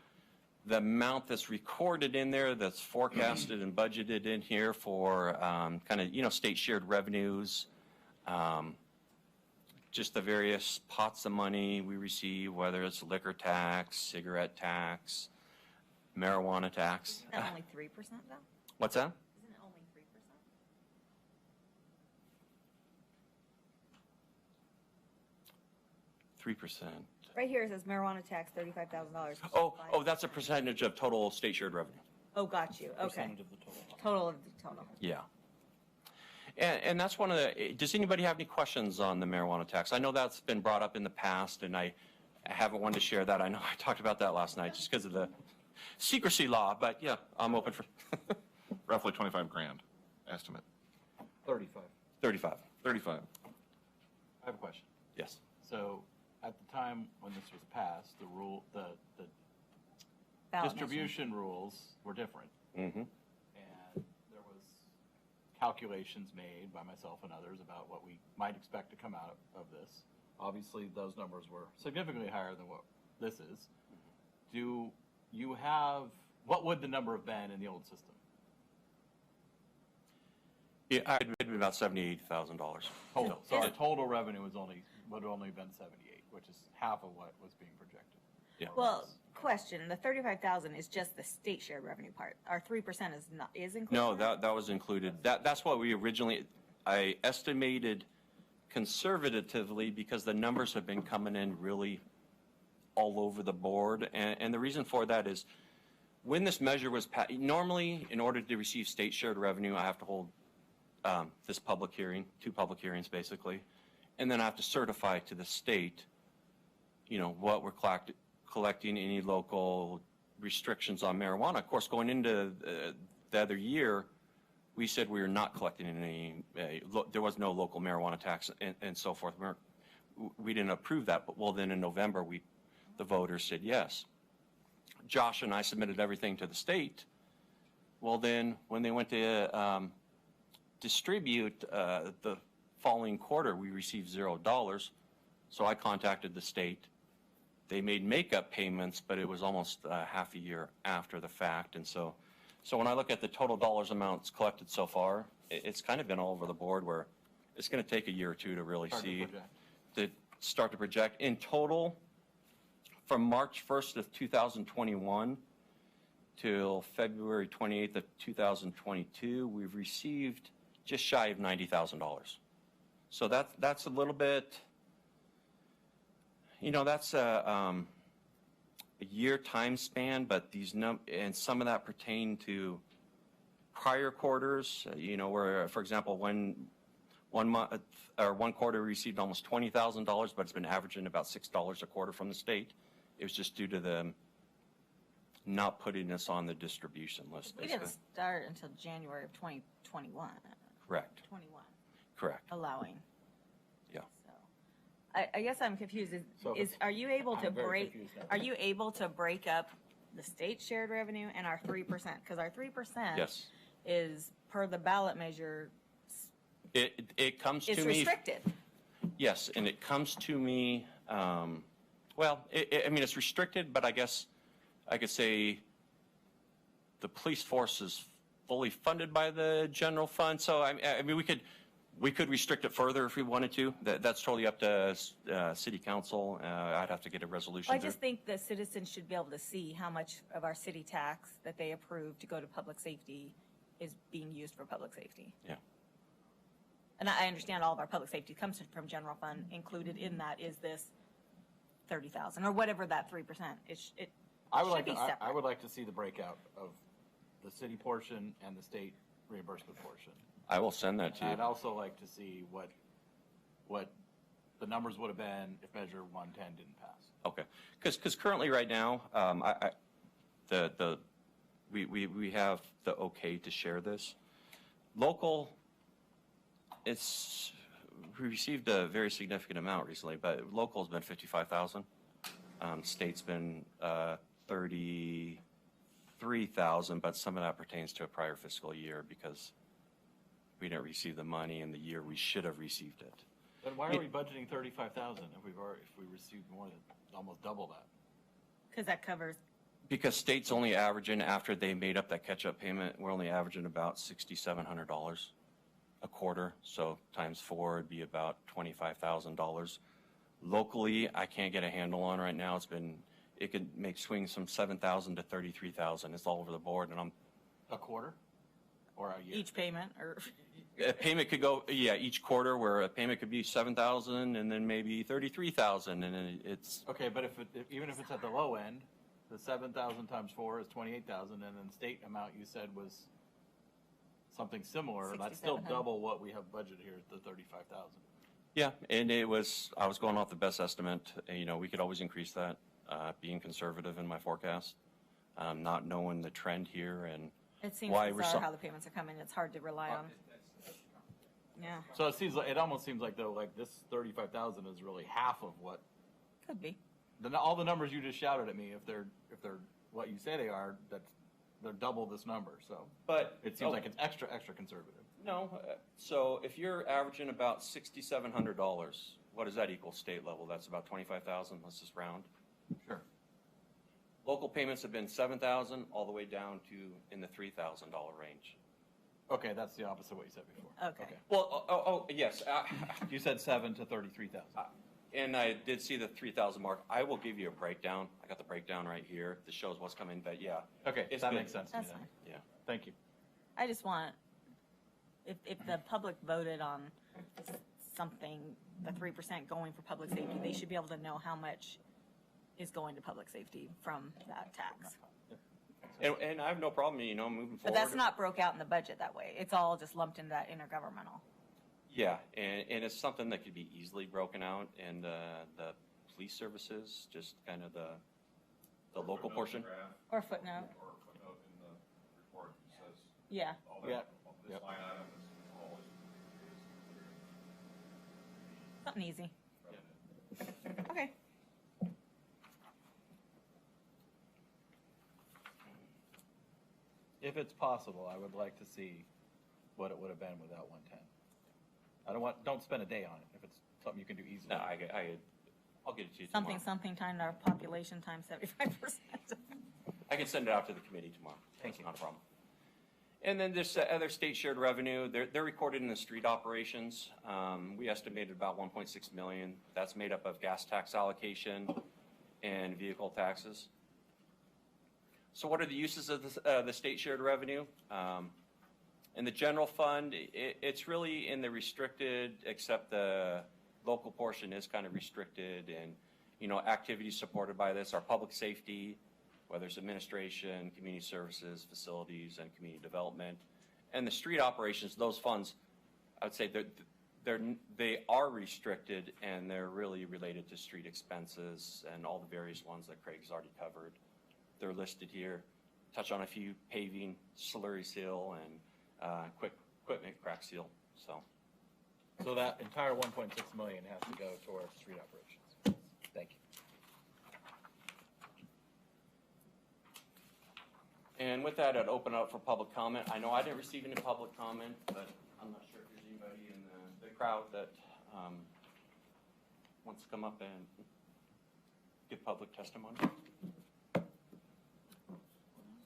the amount that's recorded in there, that's forecasted and budgeted in here for kind of, you know, state shared revenues, just the various pots of money we receive, whether it's liquor tax, cigarette tax, marijuana tax. Isn't that only 3% though? What's that? Isn't it only 3%? 3%. Right here it says marijuana tax, $35,000. Oh, that's a percentage of total state shared revenue. Oh, got you. Okay. Percentage of the total. Total of the total. Yeah. And that's one of the, does anybody have any questions on the marijuana tax? I know that's been brought up in the past, and I haven't wanted to share that. I know I talked about that last night just because of the secrecy law, but yeah, I'm open for. Roughly 25 grand estimate. 35. 35. I have a question. Yes. So at the time when this was passed, the Ballot distribution rules were different. Mm-hmm. And there was calculations made by myself and others about what we might expect to come out of this. Obviously, those numbers were significantly higher than what this is. Do you have, what would the number have been in the old system? Yeah, it'd be about $78,000. Total. So our total revenue would have only been 78, which is half of what was being projected. Yeah. Well, question, the 35,000 is just the state shared revenue part. Our 3% is included? No, that was included. That's what we originally, I estimated conservatively because the numbers have been coming in really all over the board. And the reason for that is when this measure was passed, normally in order to receive state shared revenue, I have to hold this public hearing, 2 public hearings basically, and then I have to certify to the state, you know, what we're collecting, any local restrictions on marijuana. Of course, going into the other year, we said we were not collecting any, there was no local marijuana tax and so forth. We didn't approve that, but well, then in November, the voters said yes. Josh and I submitted everything to the state. Well, then when they went to distribute the following quarter, we received $0. So I contacted the state. They made makeup payments, but it was almost half a year after the fact. And so when I look at the total dollars amounts collected so far, it's kind of been all over the board where it's going to take a year or two to really see. start to project. In total, from March 1st of 2021 till February 28th of 2022, we've received just shy of $90,000. So that's a little bit, that's a year time span, but and some of that pertain to prior quarters, where, for example, one quarter we received almost $20,000, but it's been averaging about $6 a quarter from the state. It was just due to them not putting us on the distribution list. We didn't start until January of 2021. Correct. 21. Correct. Allowing. Yeah. So, I guess I'm confused. Are you able to break? Are you able to break up the state shared revenue and our 3%? Because our 3% Yes. is per the ballot measure. It comes to me. It's restricted. Yes, and it comes to me. It's restricted, but I guess I could say the police force is fully funded by the general fund. So I mean, we could restrict it further if we wanted to. That's totally up to city council. I'd have to get a resolution. Well, I just think the citizens should be able to see how much of our city tax that they approve to go to public safety is being used for public safety. Yeah. And I understand all of our public safety comes from general fund. Included in that is this 30,000 or whatever that 3%. I would like to see the breakout of the city portion and the state reimbursement portion. I will send that to you. I'd also like to see what the numbers would have been if Measure 110 didn't pass. Okay, because currently right now, we have the okay to share this. Local, we received a very significant amount recently, but local has been 55,000. State's been 33,000, but some of that pertains to a prior fiscal year because we didn't receive the money in the year we should have received it. Then why are we budgeting 35,000 if we received more than almost double that? Because that covers. Because state's only averaging, after they made up that catch-up payment, we're only averaging about $6,700 a quarter. So times 4 would be about $25,000. Locally, I can't get a handle on right now. It could make swings from 7,000 to 33,000. It's all over the board, and I'm. A quarter, or a year? Each payment, or. A payment could go, each quarter, where a payment could be 7,000 and then maybe 33,000, and then it's. Okay, but even if it's at the low end, the 7,000 times 4 is 28,000, and then the state amount you said was something similar. That's still double what we have budgeted here at the 35,000. Yeah, and I was going off the best estimate. We could always increase that, being conservative in my forecast, not knowing the trend here and It seems why bizarre how the payments are coming. It's hard to rely on. Yeah. So it almost seems like though, like this 35,000 is really half of what. Could be. All the numbers you just shouted at me, if they're what you say they are, they're double this number. So, but it seems like it's extra conservative. No, so if you're averaging about $6,700, what does that equal state level? That's about 25,000. Let's just round. Sure. Local payments have been 7,000 all the way down to in the $3,000 range. Okay, that's the opposite of what you said before. Okay. Well, yes. You said 7 to 33,000. And I did see the 3,000 mark. I will give you a breakdown. I got the breakdown right here. This shows what's coming, but yeah. Okay, that makes sense to me That's then. fine. Yeah. Thank you. I just want, if the public voted on something, the 3% going for public safety, they should be able to know how much is going to public safety from that tax. And I have no problem, moving forward. But that's not broke out in the budget that way. It's all just lumped into that intergovernmental. Yeah, and it's something that could be easily broken out, and the police services, just kind of the local portion. Or footnote. Or footnote in the report that says. Yeah. All that, this line item is always. Something easy. Okay. If it's possible, I would like to see what it would have been without 110. Don't spend a day on it if it's something you can do easily. No, I'll get it to you Something tomorrow. times our population times 75%. I can send it out to the committee tomorrow. Thank you. Not a problem. And then this other state shared revenue, they're recorded in the street operations. We estimated about 1.6 million. That's made up of gas tax allocation and vehicle taxes. So what are the uses of the state shared revenue? In the general fund, it's really in the restricted, except the local portion is kind of restricted, and activities supported by this are public safety, whether it's administration, community services, facilities, and community development. And the street operations, those funds, I would say they are restricted, and they're really related to street expenses and all the various ones that Craig's already covered. They're listed here. Touch on a few: paving, slurry seal, and equipment crack seal. So that entire 1.6 million has to go towards street operations. Thank you. And with that, I'd open up for public comment. I know I didn't receive any public comment, but I'm not sure if there's anybody in the crowd that wants to come up and give public testimony.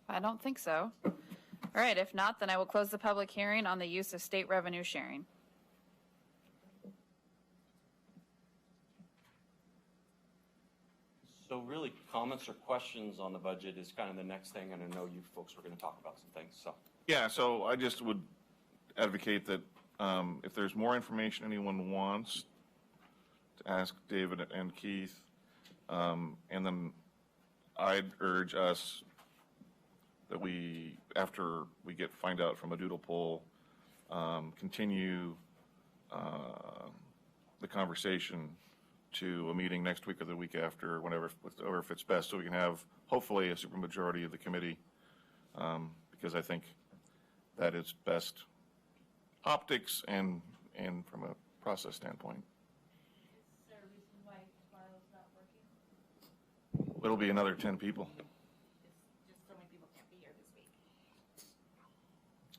I don't think so. All right, if not, then I will close the public hearing on the use of state revenue sharing. So really, comments or questions on the budget is kind of the next thing, and I know you folks were going to talk about some things, so. Yeah, so I just would advocate that if there's more information anyone wants to ask David and Keith, and then I'd urge us that we, after we find out from a doodle poll, continue the conversation to a meeting next week or the week after, whenever fits best, so we can have hopefully a supermajority of the committee, because I think that is best optics and from a process standpoint. Is there a reason why tomorrow's not working? It'll be another 10 people. Just so many people can't be here this week.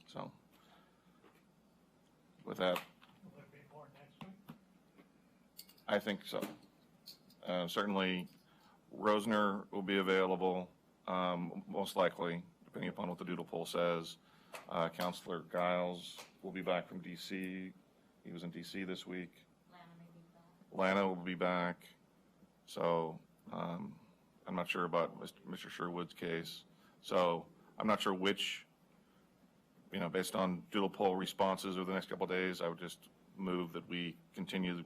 So with that, Will there be more next week? I think so. Certainly, Rosner will be available, most likely, depending upon what the doodle poll says. Councilor Giles will be back from D.C. He was in D.C. this week. Lana will be back. So I'm not sure about Mr. Sherwood's case. So I'm not sure which, based on doodle poll responses over the next couple of days, I would just move that we continue.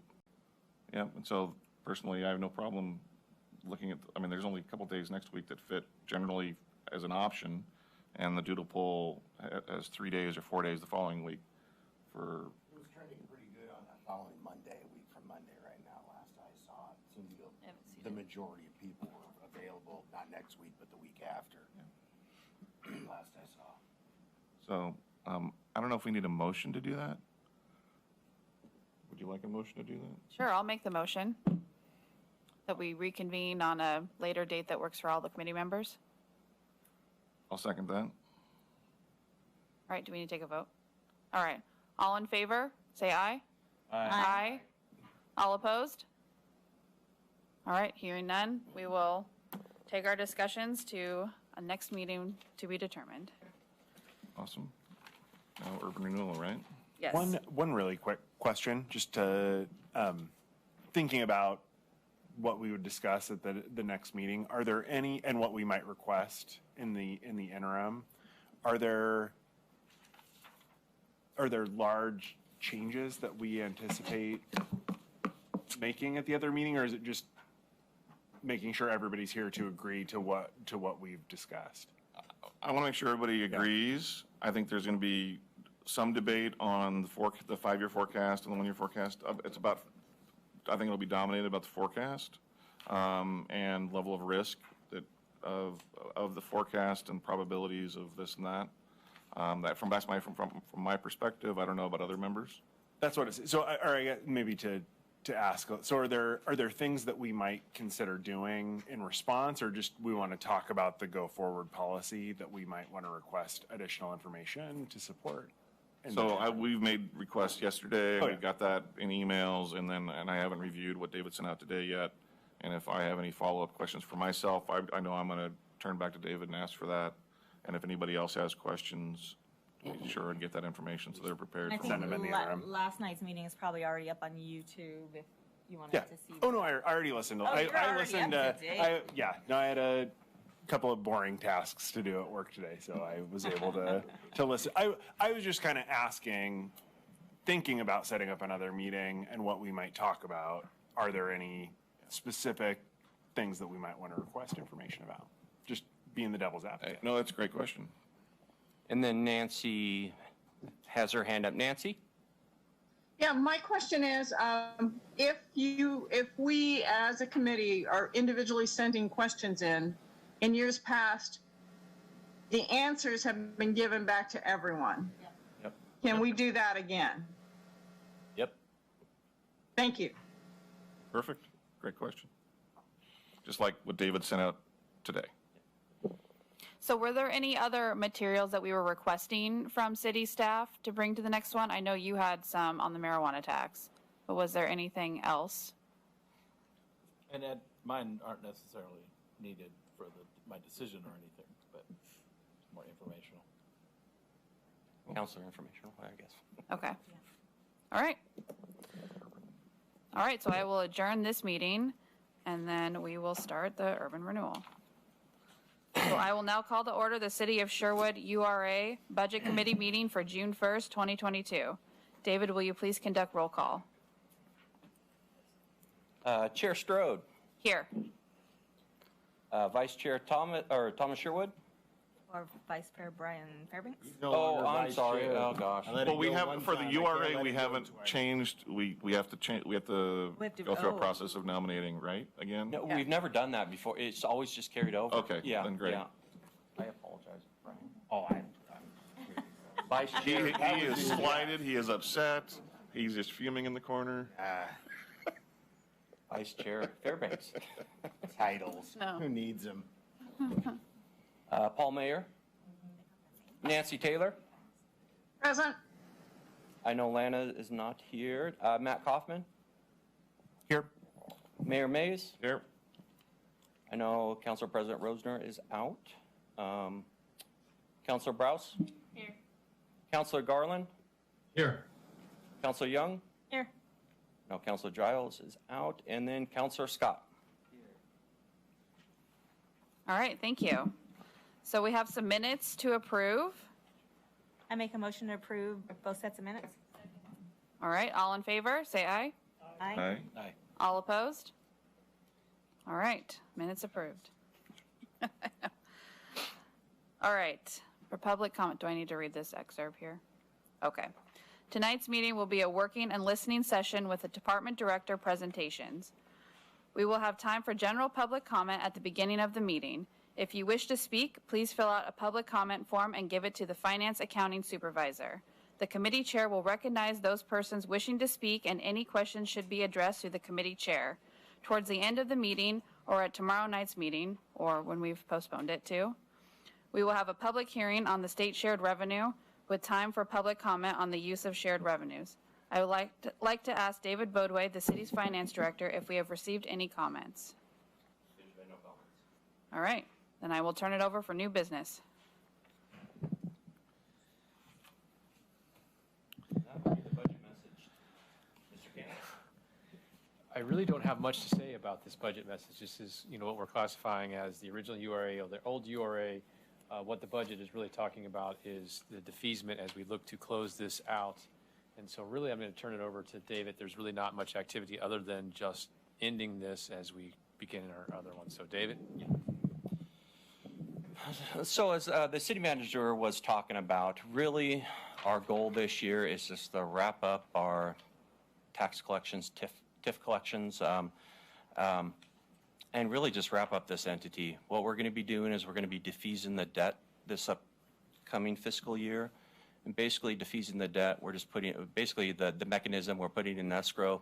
Yeah, and so personally, I have no problem looking at, there's only a couple of days next week that fit generally as an option, and the doodle poll has 3 days or 4 days the following week for. It was trending pretty good on that following Monday, a week from Monday right now, last I saw. It seemed to be the majority of people were available, not next week, but the week after. Yeah. Last I saw. So I don't know if we need a motion to do that. Would you like a motion to do that? Sure, I'll make the motion that we reconvene on a later date that works for all the committee members. I'll second that. All right, do we need to take a vote? All right, all in favor, say aye. Aye. Aye. All opposed? All right, hearing none, we will take our discussions to a next meeting to be determined. Awesome. Now urban renewal, right? Yes. One really quick question, just to thinking about what we would discuss at the next meeting. Are there any, and what we might request in the interim? Are there large changes that we anticipate making at the other meeting, or is it just making sure everybody's here to agree to what we've discussed? I want to make sure everybody agrees. I think there's going to be some debate on the 5-year forecast and the 1-year forecast. I think it'll be dominated about the forecast and level of risk of the forecast and probabilities of this and that. That's from my perspective. I don't know about other members. That's what it is. So, maybe to ask. So, are there things that we might consider doing in response, or just we want to talk about the go forward policy that we might want to request additional information to support? So we've made requests yesterday. Oh, yeah. We got that in emails, and I haven't reviewed what David sent out today yet. And if I have any follow-up questions for myself, I know I'm going to turn back to David and ask for that. And if anybody else has questions, be sure and get that information so they're prepared. I for think Send them in the interim. last night's meeting is probably already up on YouTube if you wanted Yeah. to see. Oh no, I already listened. Oh, I you're already listened. up to date. I had a couple of boring tasks to do at work today, so I was able to listen. I was just kind of asking, thinking about setting up another meeting and what we might talk about. Are there any specific things that we might want to request information about? Just being the devil's advocate. No, that's a great question. And then Nancy has her hand up. Nancy? Yeah, my question is, if we as a committee are individually sending questions in years past, the answers have been given back to everyone. Yep. Can we do that again? Yep. Thank you. Perfect. Great question. Just like what David sent out today. So were there any other materials that we were requesting from city staff to bring to the next one? I know you had some on the marijuana tax, but was there anything else? And Ed, mine aren't necessarily needed for my decision or anything, but more informational. Counselor informational, I guess. Okay. All right. All right, so I will adjourn this meeting, and then we will start the urban renewal. So I will now call to order the City of Sherwood URA Budget Committee meeting for June 1st, 2022. David, will you please conduct roll call? Chair Strode. Here. Vice Chair Thomas Sherwood. Or Vice Chair Brian Fairbanks? Oh, I'm sorry. Oh gosh. Well, we have, for the URA, we haven't changed, we have to change, we have to go through a process of nominating, right, again? No, we've never done that before. It's always just carried over. Okay, Yeah. then great. Yeah. I apologize, Brian. Oh, Vice He Chair. is slighted, he is upset, he's just fuming in the corner. Vice Chair Fairbanks. titles. No. Who needs them? Paul Mayer. Nancy Taylor. Present. I know Lana is not here. Matt Kaufman. Here. Mayor Mays. Here. I know Council President Rosner is out. Councilor Browse. Here. Councilor Garland. Here. Councilor Young. Here. No, Councilor Giles is out. And then Councilor Scott. All right, thank you. So we have some minutes to approve. I make a motion to approve both sets of minutes. All right, all in favor, say aye. Aye. Aye. All opposed? All right, minutes approved. All right, for public comment, do I need to read this excerpt here? Okay. Tonight's meeting will be a working and listening session with the department director presentations. We will have time for general public comment at the beginning of the meeting. If you wish to speak, please fill out a public comment form and give it to the finance accounting supervisor. The committee chair will recognize those persons wishing to speak, and any questions should be addressed through the committee chair. Towards the end of the meeting, or at tomorrow night's meeting, or when we've postponed it to, we will have a public hearing on the state shared revenue with time for public comment on the use of shared revenues. I would like to ask David Bodway, the city's finance director, if we have received any comments. There's been no comments. All right, then I will turn it over for new business. That would be the budget message. Mr. Cannon. I really don't have much to say about this budget message. This is, what we're classifying as the original URA or the old URA. What the budget is really talking about is the defeasement as we look to close this out. And so really, I'm going to turn it over to David. There's really not much activity other than just ending this as we begin our other one. So David? So as the city manager was talking about, really our goal this year is just to wrap up our tax collections, TIF collections, and really just wrap up this entity. What we're going to be doing is we're going to be defeasing the debt this upcoming fiscal year. And basically defeasing the debt, we're just putting, basically the mechanism we're putting in escrow,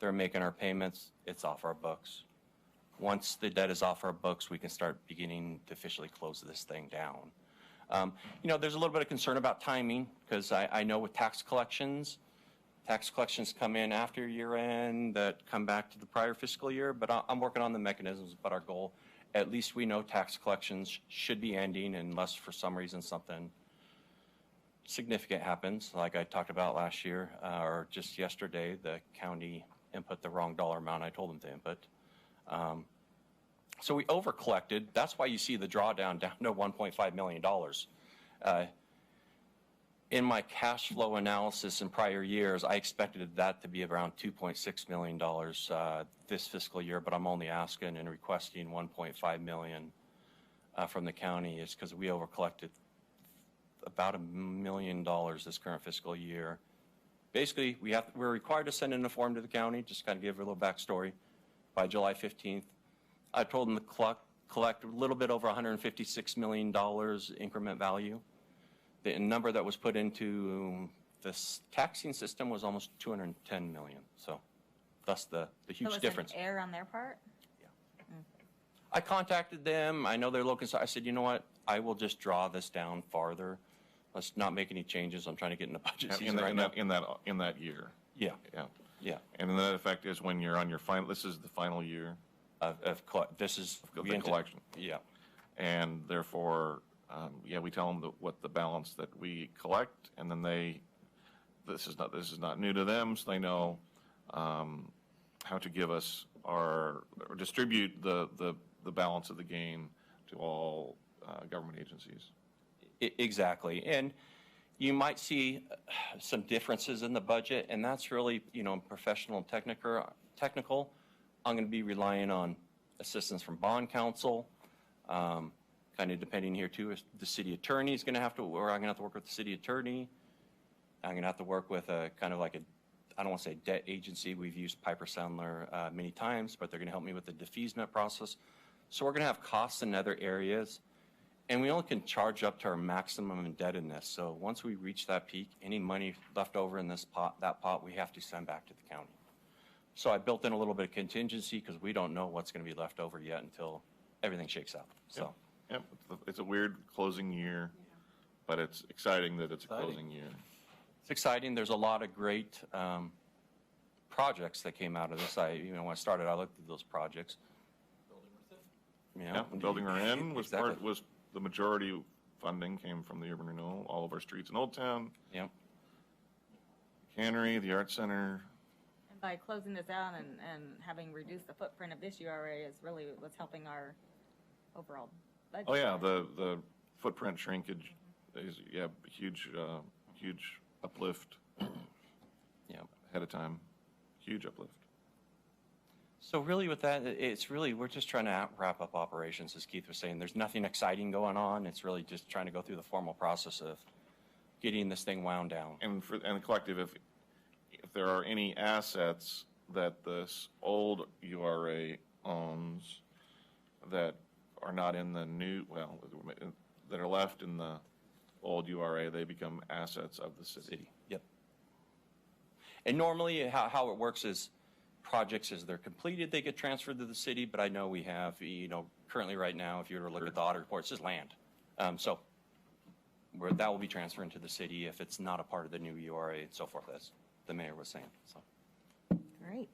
they're making our payments, it's off our books. Once the debt is off our books, we can start beginning to officially close this thing down. There's a little bit of concern about timing because I know with tax collections come in after year end that come back to the prior fiscal year, but I'm working on the mechanisms, but our goal, at least we know tax collections should be ending unless for some reason something significant happens, like I talked about last year, or just yesterday, the county input the wrong dollar amount I told them to input. So we over collected. That's why you see the drawdown down to $1.5 million. In my cash flow analysis in prior years, I expected that to be around $2.6 million this fiscal year, but I'm only asking and requesting $1.5 million from the county. It's because we over collected about $1 million this current fiscal year. Basically, we're required to send in a form to the county, just kind of give a little backstory, by July 15th. I told them to collect a little bit over $156 million increment value. The number that was put into this taxing system was almost $210 million. So thus the huge so difference. An error on their part? I contacted them. I know they're looking. So I said, you know what? I will just draw this down farther. Let's not make any changes. I'm trying to get in the budget season right now. In that year. Yeah. Yeah. Yeah. And then that effect is when you're on your final. This is the final year this is of the collection. Yeah. And therefore, we tell them what the balance that we collect, and then this is not new to them, so they know how to give us or distribute the balance of the gain to all government agencies. Exactly. And you might see some differences in the budget, and that's really, professional and technical. I'm going to be relying on assistance from bond counsel, kind of depending here too. The city attorney is going to have to, or I'm going to have to work with the city attorney. I'm going to have to work with I don't want to say debt agency. We've used Piper Sandler many times, but they're going to help me with the defeasance process. So we're going to have costs in other areas. And we only can charge up to our maximum indebtedness. So once we reach that peak, any money left over in that pot, we have to send back to the county. So I built in a little bit of contingency because we don't know what's going to be left over yet until everything shakes out. So, Yep. It's a weird closing year, but it's exciting that it's a closing year. It's exciting. There's a lot of great projects that came out of this. When I started, I looked at those projects. Building We're In was exactly. was the majority funding came from the urban renewal. All of our streets in Old Town. Yep. Cannery, the Art Center. And by closing this out and having reduced the footprint of this URA is really what's helping our overall budget. Oh yeah, the footprint shrinkage is huge uplift. Yeah, ahead of time, huge uplift. So really with that, we're just trying to wrap up operations, as Keith was saying. There's nothing exciting going on. It's really just trying to go through the formal process of getting this thing wound down. And the collective, if there are any assets that this old URA owns that are not in the new, that are left in the old URA, they become assets of the city. Yep. And normally how it works is projects, as they're completed, they get transferred to the city, but I know we have, currently right now, if you were to look at the audit report, it's just land. So that will be transferred to the city if it's not a part of the new URA and so forth, as the mayor was saying. So. Great.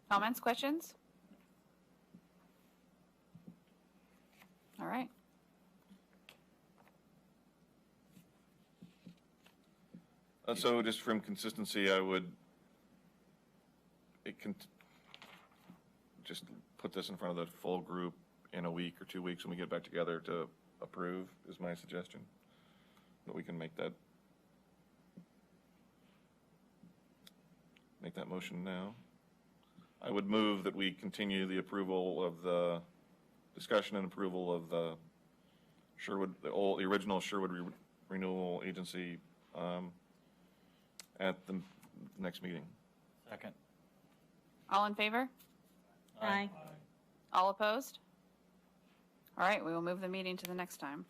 Comments, questions? All right. So just from consistency, I would just put this in front of the full group in a week or 2 weeks when we get back together to approve is my suggestion. But we can make that motion now. I would move that we continue the approval of the discussion and approval of the Sherwood, the original Sherwood Renewal Agency at the next meeting. Second. All in favor? Aye. All opposed? All right, we will move the meeting to the next time.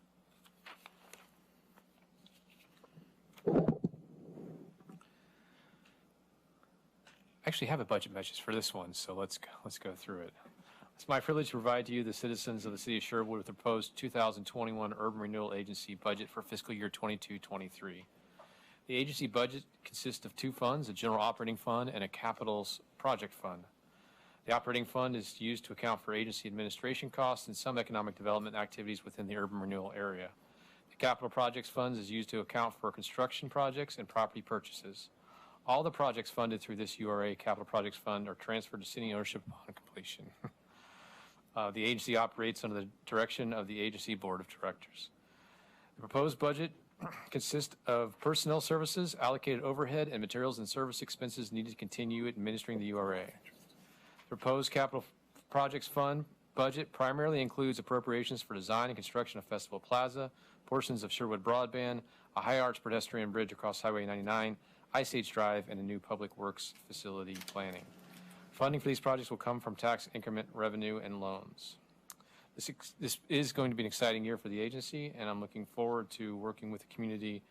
I actually have a budget message for this one, so let's go through it. It's my privilege to provide to you, the citizens of the city of Sherwood, with the proposed 2021 Urban Renewal Agency budget for fiscal year 22-23. The agency budget consists of two funds, a general operating fund and a capitals project fund. The operating fund is used to account for agency administration costs and some economic development activities within the urban renewal area. The capital projects funds is used to account for construction projects and property purchases. All the projects funded through this URA capital projects fund are transferred to city ownership upon completion. The agency operates under the direction of the agency board of directors. The proposed budget consists of personnel services, allocated overhead, and materials and service expenses needed to continue administering the URA. The proposed capital projects fund budget primarily includes appropriations for design and construction of Festival Plaza, portions of Sherwood Broadband, a high arch pedestrian bridge across Highway 99, Ice Age Drive, and a new public works facility planning. Funding for these projects will come from tax increment revenue and loans. This is going to be an exciting year for the agency, and I'm looking forward to working with the community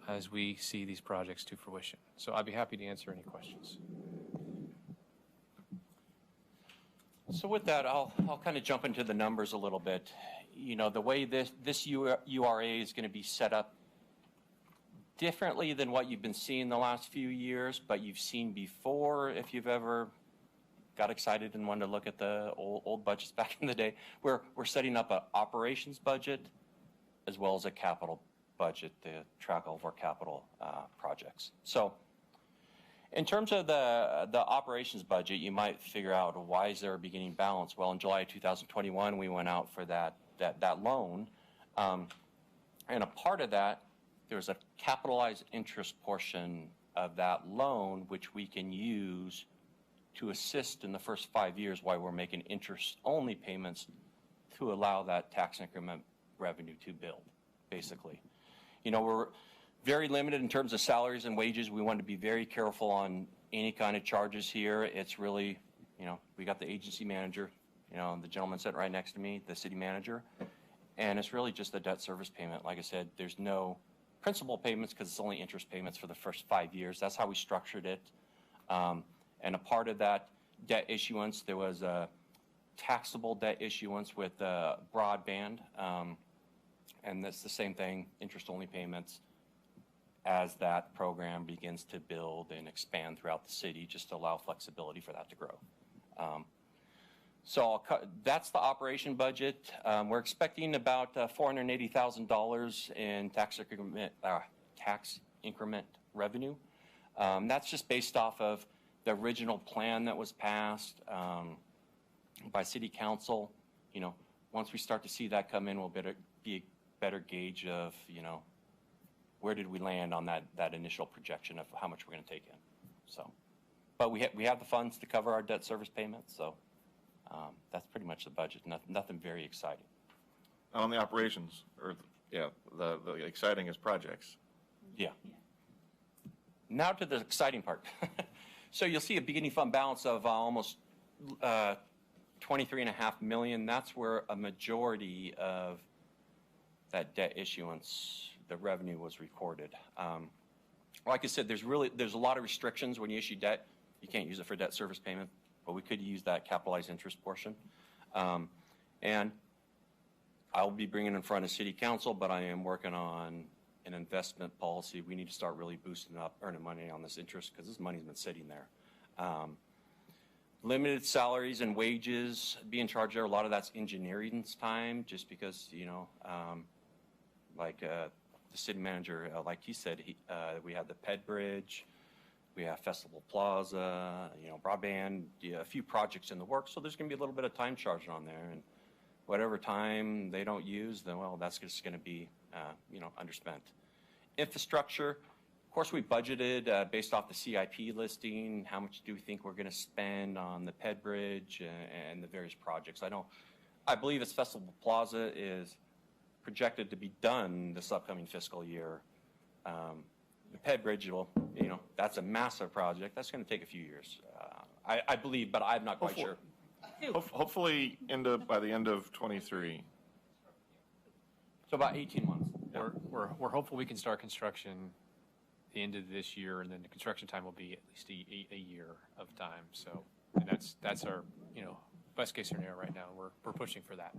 as we see these projects to fruition. So I'd be happy to answer any questions. So with that, I'll kind of jump into the numbers a little bit. You know, the way this URA is going to be set up differently than what you've been seeing the last few years, but you've seen before if you've ever got excited and wanted to look at the old budgets back in the day. We're setting up an operations budget as well as a capital budget to track all of our capital projects. So in terms of the operations budget, you might figure out, why is there a beginning balance? Well, in July 2021, we went out for that loan. And a part of that, there's a capitalized interest portion of that loan, which we can use to assist in the first 5 years while we're making interest-only payments to allow that tax increment revenue to build, basically. You know, we're very limited in terms of salaries and wages. We want to be very careful on any kind of charges here. It's really, you know, we got the agency manager, you know, the gentleman sitting right next to me, the city manager, and it's really just a debt service payment. Like I said, there's no principal payments because it's only interest payments for the first 5 years. That's how we structured it. And a part of that debt issuance, there was a taxable debt issuance with broadband, and that's the same thing, interest-only payments, as that program begins to build and expand throughout the city, just to allow flexibility for that to grow. So that's the operation budget. We're expecting about $480,000 in tax increment revenue. That's just based off of the original plan that was passed by City Council. You know, once we start to see that come in, we'll be a better gauge of, you know, where did we land on that initial projection of how much we're going to take in. So, but we have the funds to cover our debt service payments, so that's pretty much the budget. Nothing very exciting. On the operations, the exciting is projects. Yeah. Now to the exciting part. So you'll see a beginning fund balance of almost $23.5 million. That's where a majority of that debt issuance, the revenue, was recorded. Like I said, there's a lot of restrictions when you issue debt. You can't use it for debt service payment, but we could use that capitalized interest portion. And I'll be bringing in front of City Council, but I am working on an investment policy. We need to start really boosting up, earning money on this interest, because this money's been sitting there. Limited salaries and wages being charged there. A lot of that's engineering's time, just because, you know, like the city manager, like he said, we have the Ped Bridge, we have Festival Plaza, you know, broadband, a few projects in the works. So there's going to be a little bit of time charged on there, and whatever time they don't use, then, well, that's just going to be, you know, underspent. Infrastructure, of course, we budgeted based off the CIP listing. How much do we think we're going to spend on the Ped Bridge and the various projects? I believe it's Festival Plaza is projected to be done this upcoming fiscal year. The Ped Bridge, will, you know, that's a massive project. That's going to take a few years, I believe, but I'm not quite sure. Hopefully by the end of 23. So about 18 months. We're hopeful we can start construction the end of this year, and then the construction time will be at least a year of time. So, and that's our, you know, best case scenario right now. We're pushing for that.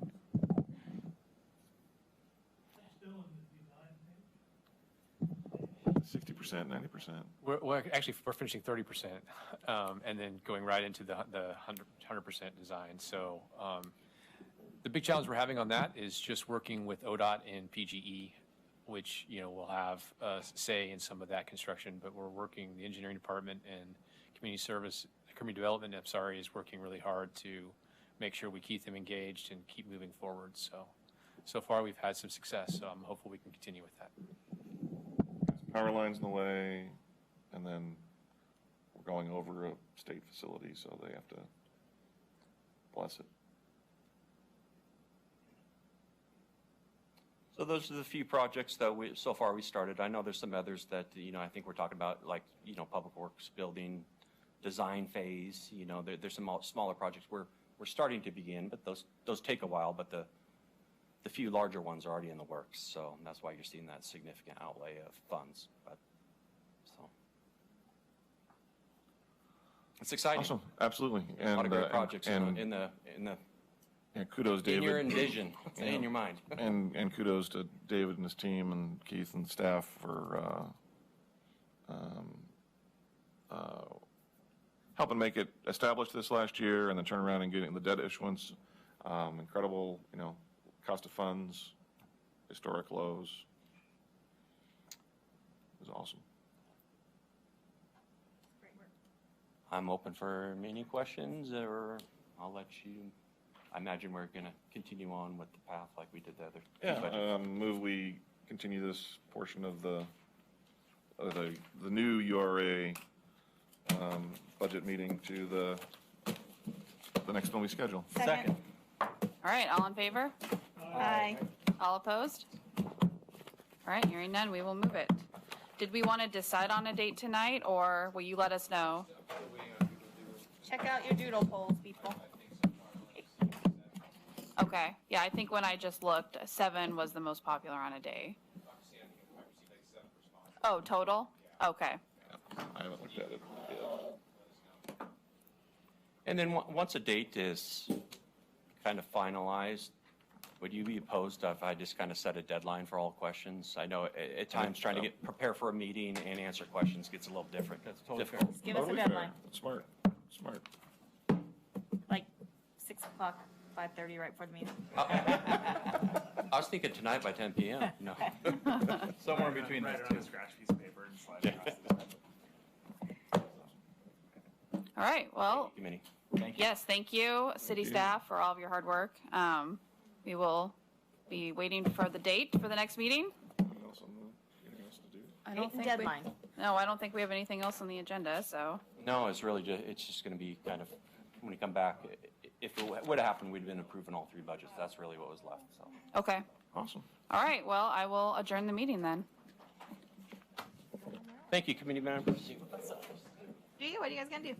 60%, 90%? We're actually, we're finishing 30%, and then going right into the 100% design. So the big challenge we're having on that is just working with ODOT and PGE, which, you know, will have a say in some of that construction, but we're working, the engineering department and community development, I'm sorry, is working really hard to make sure we keep them engaged and keep moving forward. So far we've had some success, so I'm hopeful we can continue with that. Power lines in the way, and then we're going over a state facility, so they have to bless it. So those are the few projects that so far we started. I know there's some others that, you know, I think we're talking about, like, you know, Public Works building design phase. You know, there's some smaller projects we're starting to begin, but those take a while. But the few larger ones are already in the works, so that's why you're seeing that significant outlay of funds. But so it's exciting. Awesome, absolutely. A lot of great projects in the. Yeah, kudos, David. In your envision, in your mind. And kudos to David and his team and Keith and staff for helping make it establish this last year and then turn around and getting the debt issuance. Incredible, you know, cost of funds, historic lows. It was awesome. I'm open for any questions, or I'll let you. I imagine we're going to continue on with the path like we did the other. Yeah, move we continue this portion of the new URA budget meeting to the next one we schedule. Second. All right, all in favor? Aye. All opposed? All right, hearing none, we will move it. Did we want to decide on a date tonight, or will you let us know? Check out your doodle polls, people. Okay, yeah, I think when I just looked, 7 was the most popular on a day. Oh, total? Okay. I haven't looked at it yet. And then once a date is kind of finalized, would you be opposed if I just kind of set a deadline for all questions? I know at times trying to prepare for a meeting and answer questions gets a little different. That's totally difficult. Just give us a deadline. Smart. Smart. Like 6 o'clock, 5:30, right before the meeting. I was thinking tonight by 10 p.m. No. Somewhere in between those two. Scratch piece of paper and slide it across the All right, well, Committee. yes, thank you, city staff, for all of your hard work. We will be waiting for the date for the next meeting. Anything else to do? I don't think deadline. No, I don't think we have anything else on the agenda, so. No, it's really just going to be kind of, when we come back, if it would have happened, we'd been approving all 3 budgets. That's really what was left, so. Okay. Awesome. All right, well, I will adjourn the meeting then. Thank you, committee members. Do you? What are you guys gonna do?